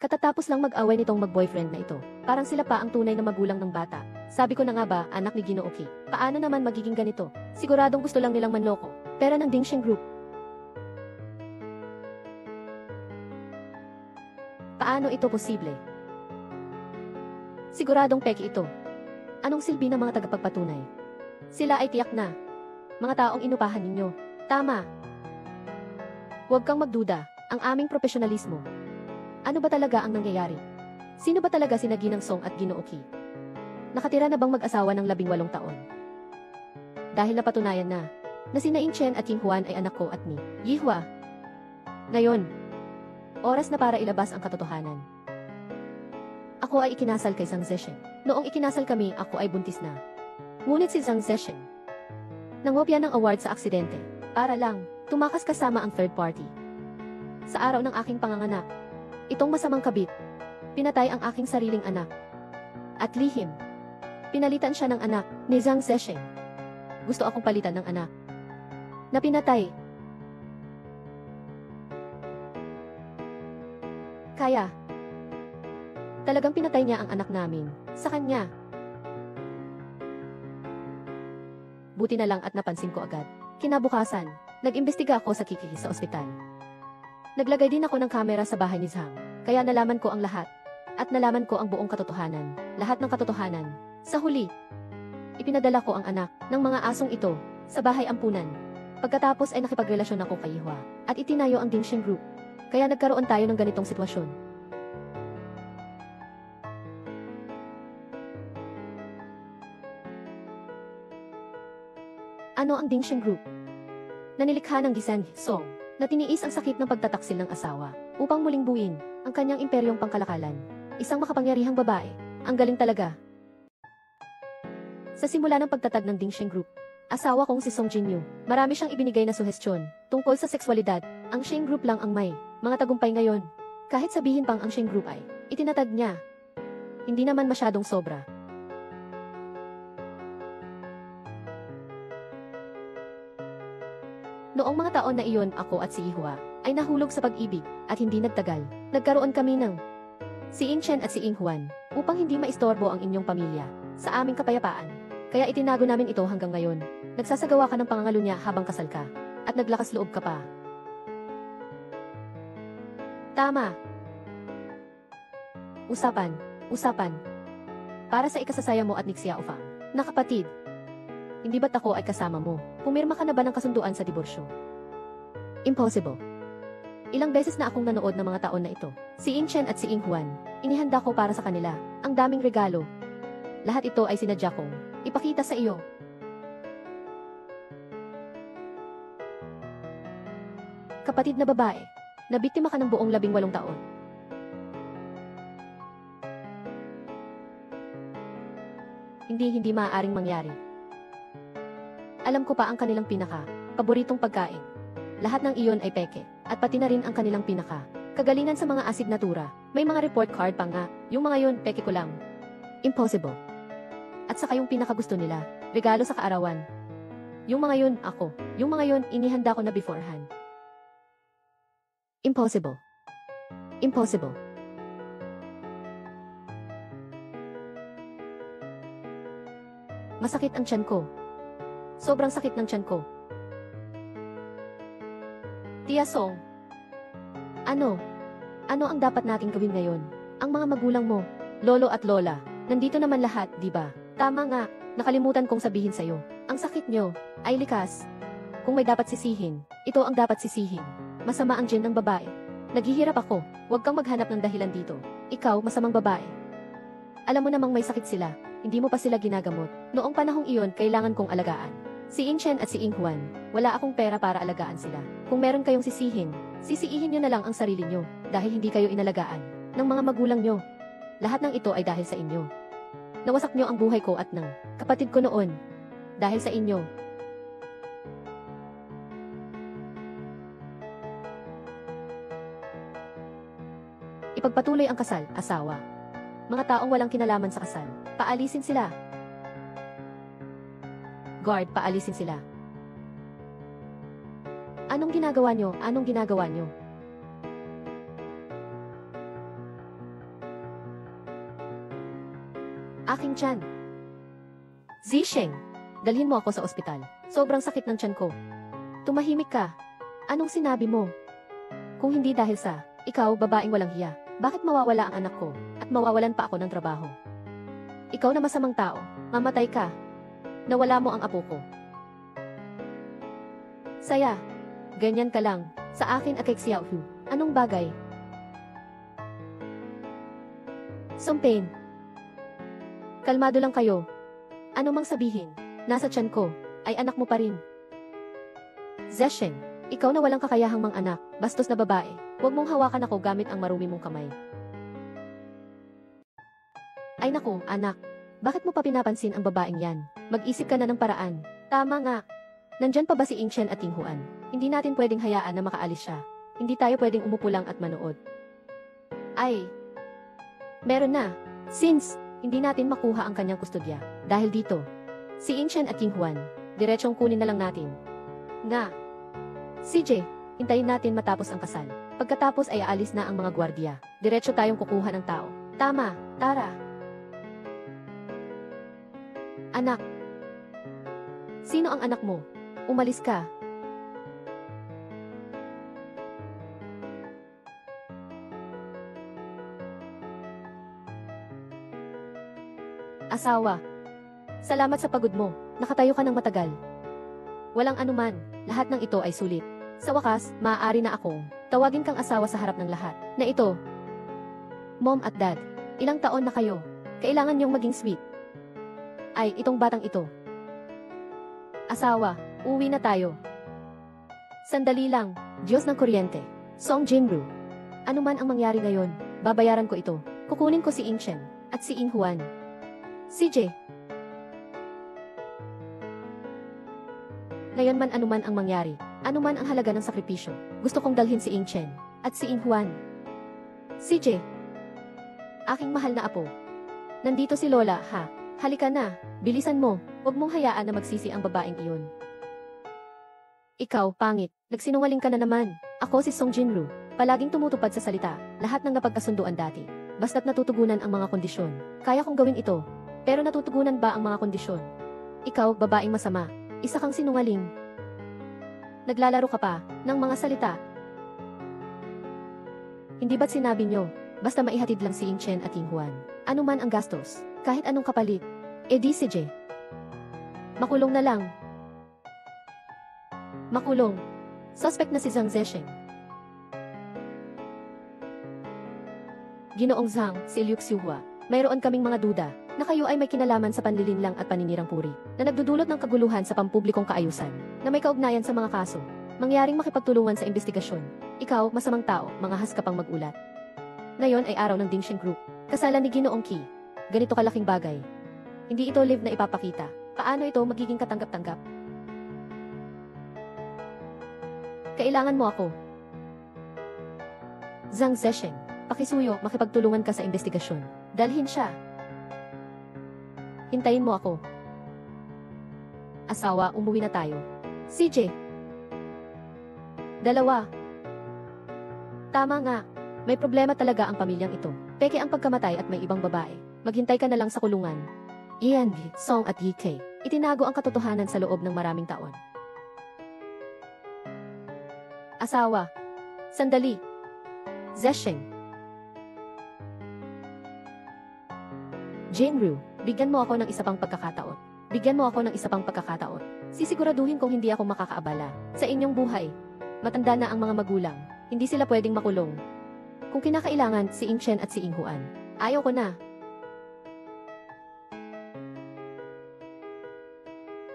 Katatapos lang mag-away nitong mag-boyfriend na ito. Parang sila pa ang tunay na magulang ng bata. Sabi ko na nga ba, anak ni Ginoo Qi. Paano naman magiging ganito? Siguradong gusto lang nilang manloko. Pera ng Dingsheng Group. Paano ito posible? Siguradong peki ito. Anong silbi ng mga tagapagpatunay? Sila ay tiyak na mga taong inupahan ninyo. Tama. Huwag kang magduda, ang aming profesionalismo. Ano ba talaga ang nangyayari? Sino ba talaga sina Ginang Song at Ginoo Qi? Nakatira na bang mag-asawa ng 18 taon? Dahil napatunayan na sina Ing Chen at King Huan ay anak ko at ni Yihua. Ngayon, oras na para ilabas ang katotohanan. Ako ay ikinasal kay Zhang Zesheng. Noong ikinasal kami, ako ay buntis na. Ngunit si Zhang Zesheng nangopya ng award sa aksidente. Para lang, tumakas kasama ang third party. Sa araw ng aking panganganak, itong masamang kabit, pinatay ang aking sariling anak. At lihim, pinalitan siya ng anak ni Zhang Zesheng. Gusto akong palitan ng anak na pinatay. Kaya, talagang pinatay niya ang anak namin sa kanya. Buti na lang at napansin ko agad. Kinabukasan, nag-imbestiga ako sa Kiki sa ospital. Naglagay din ako ng kamera sa bahay ni Zhang, kaya nalaman ko ang lahat. At nalaman ko ang buong katotohanan, lahat ng katotohanan. Sa huli, ipinadala ko ang anak ng mga asong ito sa bahay ampunan. Pagkatapos ay nakipagrelasyon ako kay Yihua at itinayo ang Dingxing Group. Kaya nagkaroon tayo ng ganitong sitwasyon. Ano ang Dingxing Group? Nanilikha ng Gisan Song na tiniis ang sakit ng pagtataksil ng asawa upang muling buuin ang kanyang imperyong pangkalakalan. Isang makapangyarihang babae. Ang galing talaga. Sa simula ng pagtatag ng Dingxing Group, asawa kong si Song Jinyu, marami siyang ibinigay na suhestyon tungkol sa sexualidad. Ang Shing Group lang ang may mga tagumpay ngayon. Kahit sabihin pang ang Shing Group ay itinatag niya. Hindi naman masyadong sobra. Noong mga taon na iyon, ako at si Yihua ay nahulog sa pag-ibig at hindi nagtagal. Nagkaroon kami ng si Ying Chen at si Ying Huan upang hindi maistorbo ang inyong pamilya sa aming kapayapaan. Kaya itinago namin ito hanggang ngayon. Nagsasagawa ka ng pangangalunya habang kasal ka at naglakas loob ka pa. Tama. Usapan. Para sa ikasasaya mo at ni Xiaofang na kapatid. Hindi ba't ako ay kasama mo? Pumirma ka na ba ng kasunduan sa diborsyo? Impossible. Ilang beses na akong nanood ng mga taon na ito. Si Ying Chen at si Ying Huan, inihanda ko para sa kanila ang daming regalo. Lahat ito ay sinadya kong ipakita sa iyo. Kapatid na babae, nabiktima ka ng buong 18 taon. Hindi maaaring mangyari. Alam ko pa ang kanilang paboritong pagkain. Lahat ng iyon ay peke, at pati na rin ang kanilang kagalingan sa mga asignatura. May mga report card pa nga, yung mga yun, peke ko lang. Impossible. At saka yung pinakagusto nila, regalo sa kaarawan. Yung mga yun, ako. Yung mga yun, inihanda ko na beforehand. Impossible. Masakit ang tiyan ko. Sobrang sakit ng tiyan ko. Tia Song. Ano ang dapat nating gawin ngayon? Ang mga magulang mo, lolo at lola, nandito naman lahat, di ba? Tama nga, nakalimutan kong sabihin sa'yo. Ang sakit nyo ay likas. Kung may dapat sisihin, ito ang dapat sisihin. Masama ang gen ng babae. Naghihirap ako, huwag kang maghanap ng dahilan dito. Ikaw, masamang babae. Alam mo namang may sakit sila, hindi mo pa sila ginagamot. Noong panahong iyon, kailangan kong alagaan si Ying Chen at si Ying Huan. Wala akong pera para alagaan sila. Kung meron kayong sisihin, sisiihin nyo na lang ang sarili nyo dahil hindi kayo inalagaan ng mga magulang nyo. Lahat ng ito ay dahil sa inyo. Nawasak nyo ang buhay ko at ng kapatid ko noon. Dahil sa inyo. Ipagpatuloy ang kasal, asawa. Mga taong walang kinalaman sa kasal, paalisin sila. Guard, paalisin sila. Anong ginagawa nyo? Aking tiyan. Zisheng, dalhin mo ako sa ospital. Sobrang sakit ng tiyan ko. Tumahimik ka. Anong sinabi mo? Kung hindi dahil sa ikaw, babaeng walang hiya, bakit mawawala ang anak ko at mawawalan pa ako ng trabaho? Ikaw na masamang tao, mamatay ka. Nawala mo ang apo ko. Saya. Ganyan ka lang. Sa akin at kay Xiaohu. Anong bagay? Sumpain. Kalmado lang kayo. Ano mang sabihin, nasa tiyan ko, ay anak mo pa rin. Zesheng, ikaw na walang kakayahang mang anak, bastos na babae. Huwag mong hawakan ako gamit ang marumi mong kamay. Ay naku, anak. Bakit mo pa pinapansin ang babaeng yan? Mag-isip ka na ng paraan. Tama nga. Nandyan pa ba si Ing Chen at Ing Huan? Hindi natin pwedeng hayaan na makaalis siya. Hindi tayo pwedeng umupo lang at manood. Ay. Meron na. Since, hindi natin makuha ang kanyang kustodya. Dahil dito, si Ing Chen at Ing Huan, diretsong kunin na lang natin. Nga. CJ, hintayin natin matapos ang kasal. Pagkatapos ay aalis na ang mga gwardiya. Diretso tayong kukuha ng tao. Tama, Tara. Anak. Sino ang anak mo? Umalis ka. Asawa. Salamat sa pagod mo. Nakatayo ka ng matagal. Walang anuman. Lahat ng ito ay sulit. Sa wakas, maaari na akong tawagin kang asawa sa harap ng lahat. Na ito. Mom at Dad, ilang taon na kayo? Kailangan niyong maging sweet. Ay, itong batang ito. Asawa, uwi na tayo. Sandali lang, Diyos ng kuryente. Song Jinru. Ano man ang mangyari ngayon, babayaran ko ito. Kukunin ko si Ing Chen at si Ing Huan. CJ. Ngayon man anuman ang mangyari, anuman ang halaga ng sakripisyo, gusto kong dalhin si Ing Chen at si Ing Huan. CJ. Aking mahal na apo. Nandito si Lola, ha? Halika na, bilisan mo, huwag mong hayaan na magsisi ang babaeng iyon. Ikaw, pangit, nagsinungaling ka na naman. Ako si Song Jinru, palaging tumutupad sa salita, lahat ng napagkasunduan dati. Basta't natutugunan ang mga kondisyon, kaya kong gawin ito. Pero natutugunan ba ang mga kondisyon? Ikaw, babaeng masama, isa kang sinungaling. Naglalaro ka pa ng mga salita. Hindi ba't sinabi nyo, basta maihatid lang si Ing Chen at Ing Huan, ano man ang gastos, kahit anong kapalit, edi CJ. Makulong na lang. Makulong. Suspect na si Zhang Zesheng. Ginoong Zhang, si Liu Xiuhua, mayroon kaming mga duda na kayo ay may kinalaman sa panlilinlang at paninirang puri na nagdudulot ng kaguluhan sa pampublikong kaayusan na may kaugnayan sa mga kaso, mangyaring makipagtulungan sa investigasyon. Ikaw, masamang tao, mangahas ka pang magulat. Ngayon ay araw ng Dingxing Group. Kasalan ni Ginoong Qi. Ganito kalaking bagay. Hindi ito live na ipapakita. Paano ito magiging katanggap-tanggap? Kailangan mo ako. Zhang Zesheng, pakisuyo, makipagtulungan ka sa investigasyon. Dalhin siya. Hintayin mo ako. Asawa, umuwi na tayo. CJ. Dalawa. Tama nga. May problema talaga ang pamilyang ito. Peke ang pagkamatay at may ibang babae. Maghintay ka na lang sa kulungan. Ian, Song at Yi Kei. Itinago ang katotohanan sa loob ng maraming taon. Asawa. Sandali. Zesheng. Jinru, bigyan mo ako ng isa pang pagkakataon. Bigyan mo ako ng isa pang pagkakataon. Sisiguraduhin kong hindi ako makakaabala sa inyong buhay. Matanda na ang mga magulang. Hindi sila pwedeng makulong. Kung kinakailangan si Ing Chen at si Ing Huan, ayaw ko na.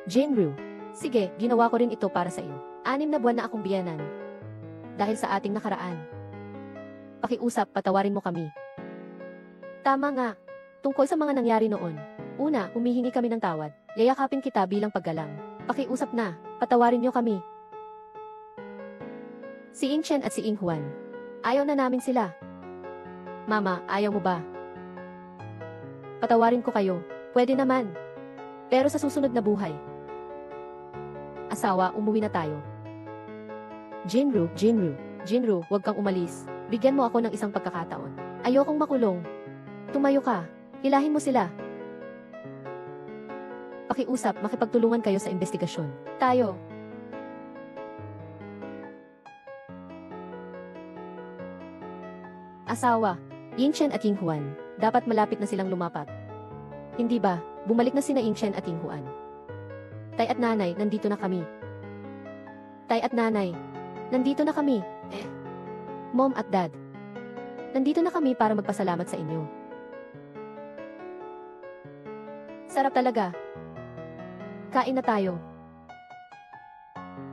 Jinru, sige, ginawa ko rin ito para sa iyo. 6 na buwan na akong biyanan. Dahil sa ating nakaraan. Pakiusap, patawarin mo kami. Tama nga. Tungkol sa mga nangyari noon. Una, humihingi kami ng tawad. Yayakapin kita bilang paggalang. Pakiusap na, patawarin niyo kami. Si Ing Chen at si Ing Huan. Ayaw na namin sila. Mama, ayaw mo ba? Patawarin ko kayo. Pwede naman. Pero sa susunod na buhay. Asawa, umuwi na tayo. Jinru, huwag kang umalis. Bigyan mo ako ng isang pagkakataon. Ayokong makulong. Tumayo ka. Hilahin mo sila. Pakiusap, makipagtulungan kayo sa investigasyon. Tayo. Asawa, Ing Chen at Ing Huan, dapat malapit na silang lumapat. Hindi ba, bumalik na sina Ing Chen at Ing Huan. Tay at nanay, nandito na kami. Tay at nanay, nandito na kami. Mom at Dad, nandito na kami para magpasalamat sa inyo. Sarap talaga. Kain na tayo.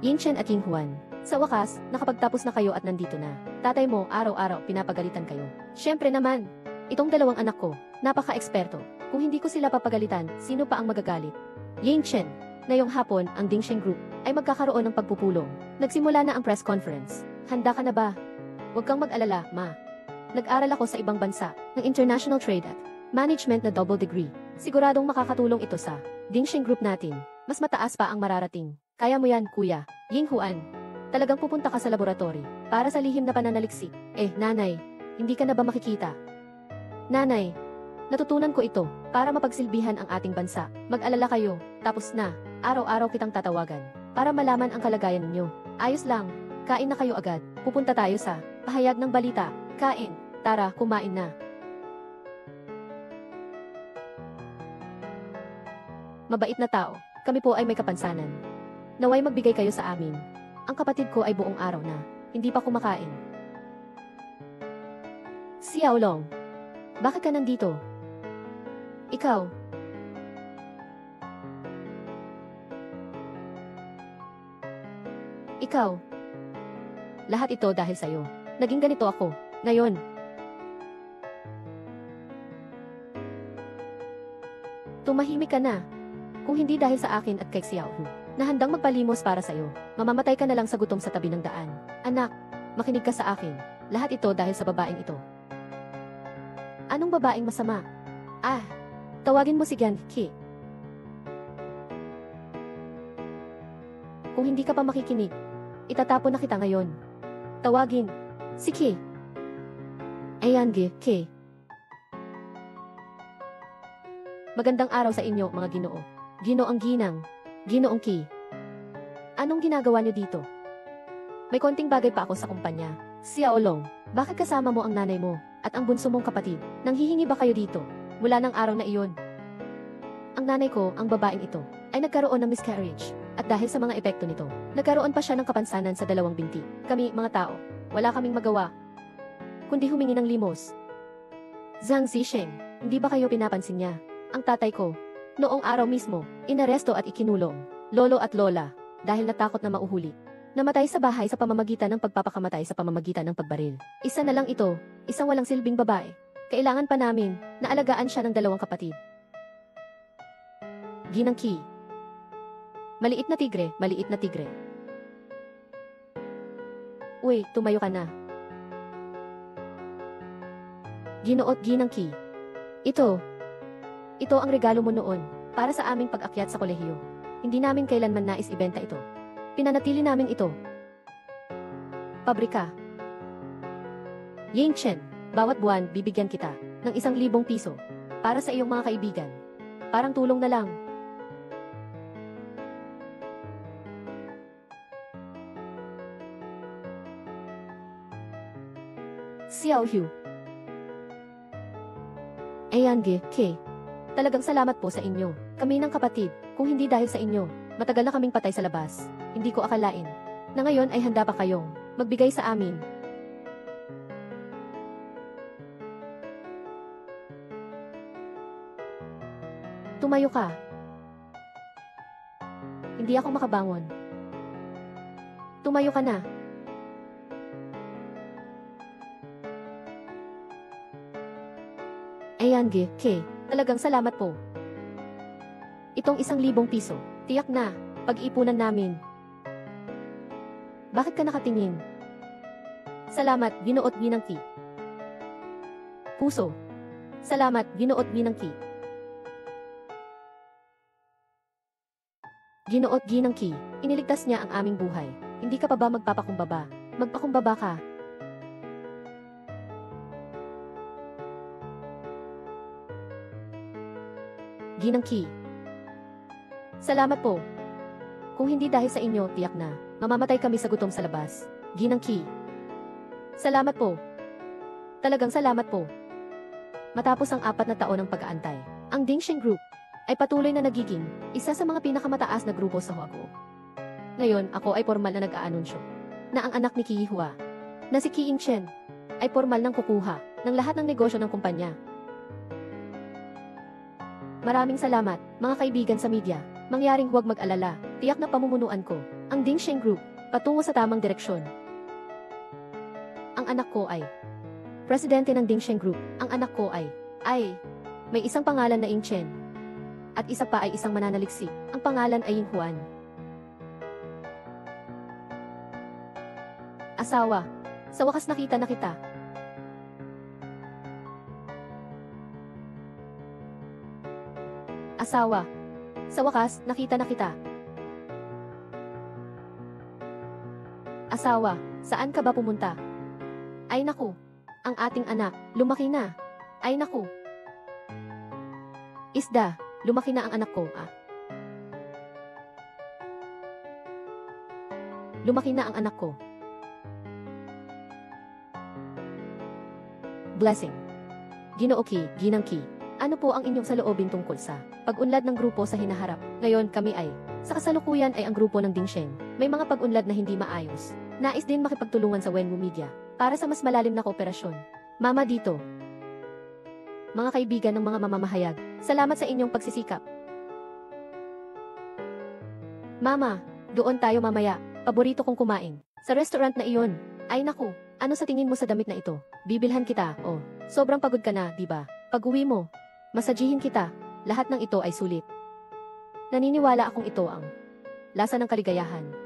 Ing Chen at Ing Huan, sa wakas, nakapagtapos na kayo at nandito na. Tatay mo, araw-araw, pinapagalitan kayo. Siyempre naman, Itong dalawang anak ko, napaka-eksperto. Kung hindi ko sila papagalitan, sino pa ang magagalit? Ying Chen. Ngayong hapon, ang Dingsheng Group ay magkakaroon ng pagpupulong. Nagsimula na ang press conference. Handa ka na ba? Huwag kang mag-alala, ma. Nag-aral ako sa ibang bansa ng International Trade at Management na double degree. Siguradong makakatulong ito sa Dingsheng Group natin. Mas mataas pa ang mararating. Kaya mo yan, kuya. Ying Huan. Talagang pupunta ka sa laboratory para sa lihim na pananaliksik. Nanay, hindi ka na ba makikita? Nanay, natutunan ko ito para mapagsilbihan ang ating bansa. Mag-alala kayo, tapos na. Araw-araw kitang tatawagan para malaman ang kalagayan ninyo. Ayos lang, kain na kayo agad. Pupunta tayo sa pahayag ng balita. Kain, tara, kumain na. Mabait na tao, kami po ay may kapansanan. Naway magbigay kayo sa amin. Ang kapatid ko ay buong araw na hindi pa kumakain. Xiaolong, bakit ka nandito? Ikaw. Ikaw. Lahat ito dahil sa'yo. Naging ganito ako. Ngayon. Tumahimik ka na. Kung hindi dahil sa akin at kay Xiaohu, na handang magpalimos para sa'yo, mamamatay ka na lang sa gutom sa tabi ng daan. Anak, makinig ka sa akin. Lahat ito dahil sa babaeng ito. Anong babaeng masama? Tawagin mo si Gan Ki. Kung hindi ka pa makikinig, itatapon na kita ngayon. Tawagin si Ki. Ayan, Ki. Magandang araw sa inyo, mga Ginoo. Ginoong Ginang, Ginoong Ki. Anong ginagawa niyo dito? May konting bagay pa ako sa kumpanya. Xiaolong, bakit kasama mo ang nanay mo at ang bunso mong kapatid? Nanghihingi ba kayo dito? Mula ng araw na iyon. Ang nanay ko, ang babaeng ito, ay nagkaroon ng miscarriage. At dahil sa mga epekto nito, nagkaroon pa siya ng kapansanan sa dalawang binti. Kami, mga tao, wala kaming magawa, kundi humingi ng limos. Zhang Zisheng, hindi ba kayo pinapansin niya? Ang tatay ko, noong araw mismo, inaresto at ikinulong, lolo at lola, dahil natakot na mauhuli. Namatay sa bahay sa pamamagitan ng pagpapakamatay sa pamamagitan ng pagbaril. Isa na lang ito, isang walang silbing babae. Kailangan pa namin na alagaan siya ng dalawang kapatid. Ginang Ki. Maliit na tigre, maliit na tigre. Uy, tumayo ka na. Ginoot Ginang Ki. Ito ang regalo mo noon, para sa aming pag-akyat sa kolehiyo. Hindi namin kailanman nais ibenta ito. Pinanatili namin ito. Pabrika. Ying Chen, bawat buwan bibigyan kita ng 1,000 piso para sa iyong mga kaibigan. Parang tulong na lang. Xiaohu. Ayan, Ki. Talagang salamat po sa inyo. Kami ng kapatid, kung hindi dahil sa inyo, matagal na kaming patay sa labas. Hindi ko akalain na ngayon ay handa pa kayong magbigay sa amin. Tumayo ka. Hindi ako makabangon. Tumayo ka na. Ayan, Ki. Talagang salamat po. Itong 1,000 piso, tiyak na, pag-ipunan namin. Bakit ka nakatingin? Salamat, Ginoot Ginang Ki. Puso. Salamat, Ginoot Ginang Ki. Ginoot Ginang Ki, iniligtas niya ang aming buhay. Hindi ka pa ba magpapakumbaba? Magpakumbaba ka. Ginang Ki. Salamat po. Kung hindi dahil sa inyo, tiyak na, mamamatay kami sa gutom sa labas. Ginang Ki. Salamat po. Talagang salamat po. Matapos ang 4 na taon ng pag-aantay, ang Dingsheng Group ay patuloy na nagiging isa sa mga pinakamataas na grupo sa Huago. Ngayon, ako ay formal na nag-aanunsyo na ang anak ni Kiyihua, na si Ki Yingchen, ay formal nang kukuha ng lahat ng negosyo ng kumpanya. Maraming salamat, mga kaibigan sa media. Mangyaring huwag mag-alala, tiyak na pamumunuan ko ang Dingsheng Group patungo sa tamang direksyon. Ang anak ko ay presidente ng Dingsheng Group. Ang anak ko may isang pangalan na Ing Chen. At isa pa ay isang mananaliksik. Ang pangalan ay Ying Huan. Asawa. Sa wakas nakita na kita. Asawa. Sa wakas, nakita na kita. Asawa, saan ka ba pumunta? Ay naku, ang ating anak, lumaki na. Ay naku. Isda, lumaki na ang anak ko, Lumaki na ang anak ko. Blessing. Ginoo Ki, Ginang Ki. Ano po ang inyong saloobin tungkol sa pag-unlad ng grupo sa hinaharap? Ngayon kami sa kasalukuyan ay ang grupo ng Dingsheng. May mga pag-unlad na hindi maayos. Nais din makipagtulungan sa Wenwu Media para sa mas malalim na kooperasyon. Mama dito. Mga kaibigan ng mga mamamahayag, salamat sa inyong pagsisikap. Mama, doon tayo mamaya. Paborito kong kumain. Sa restaurant na iyon. Ay naku, ano sa tingin mo sa damit na ito? Bibilhan kita, sobrang pagod ka na, di ba? Pag-uwi mo, masajihin kita. Lahat ng ito ay sulit. Naniniwala akong ito ang lasa ng kaligayahan.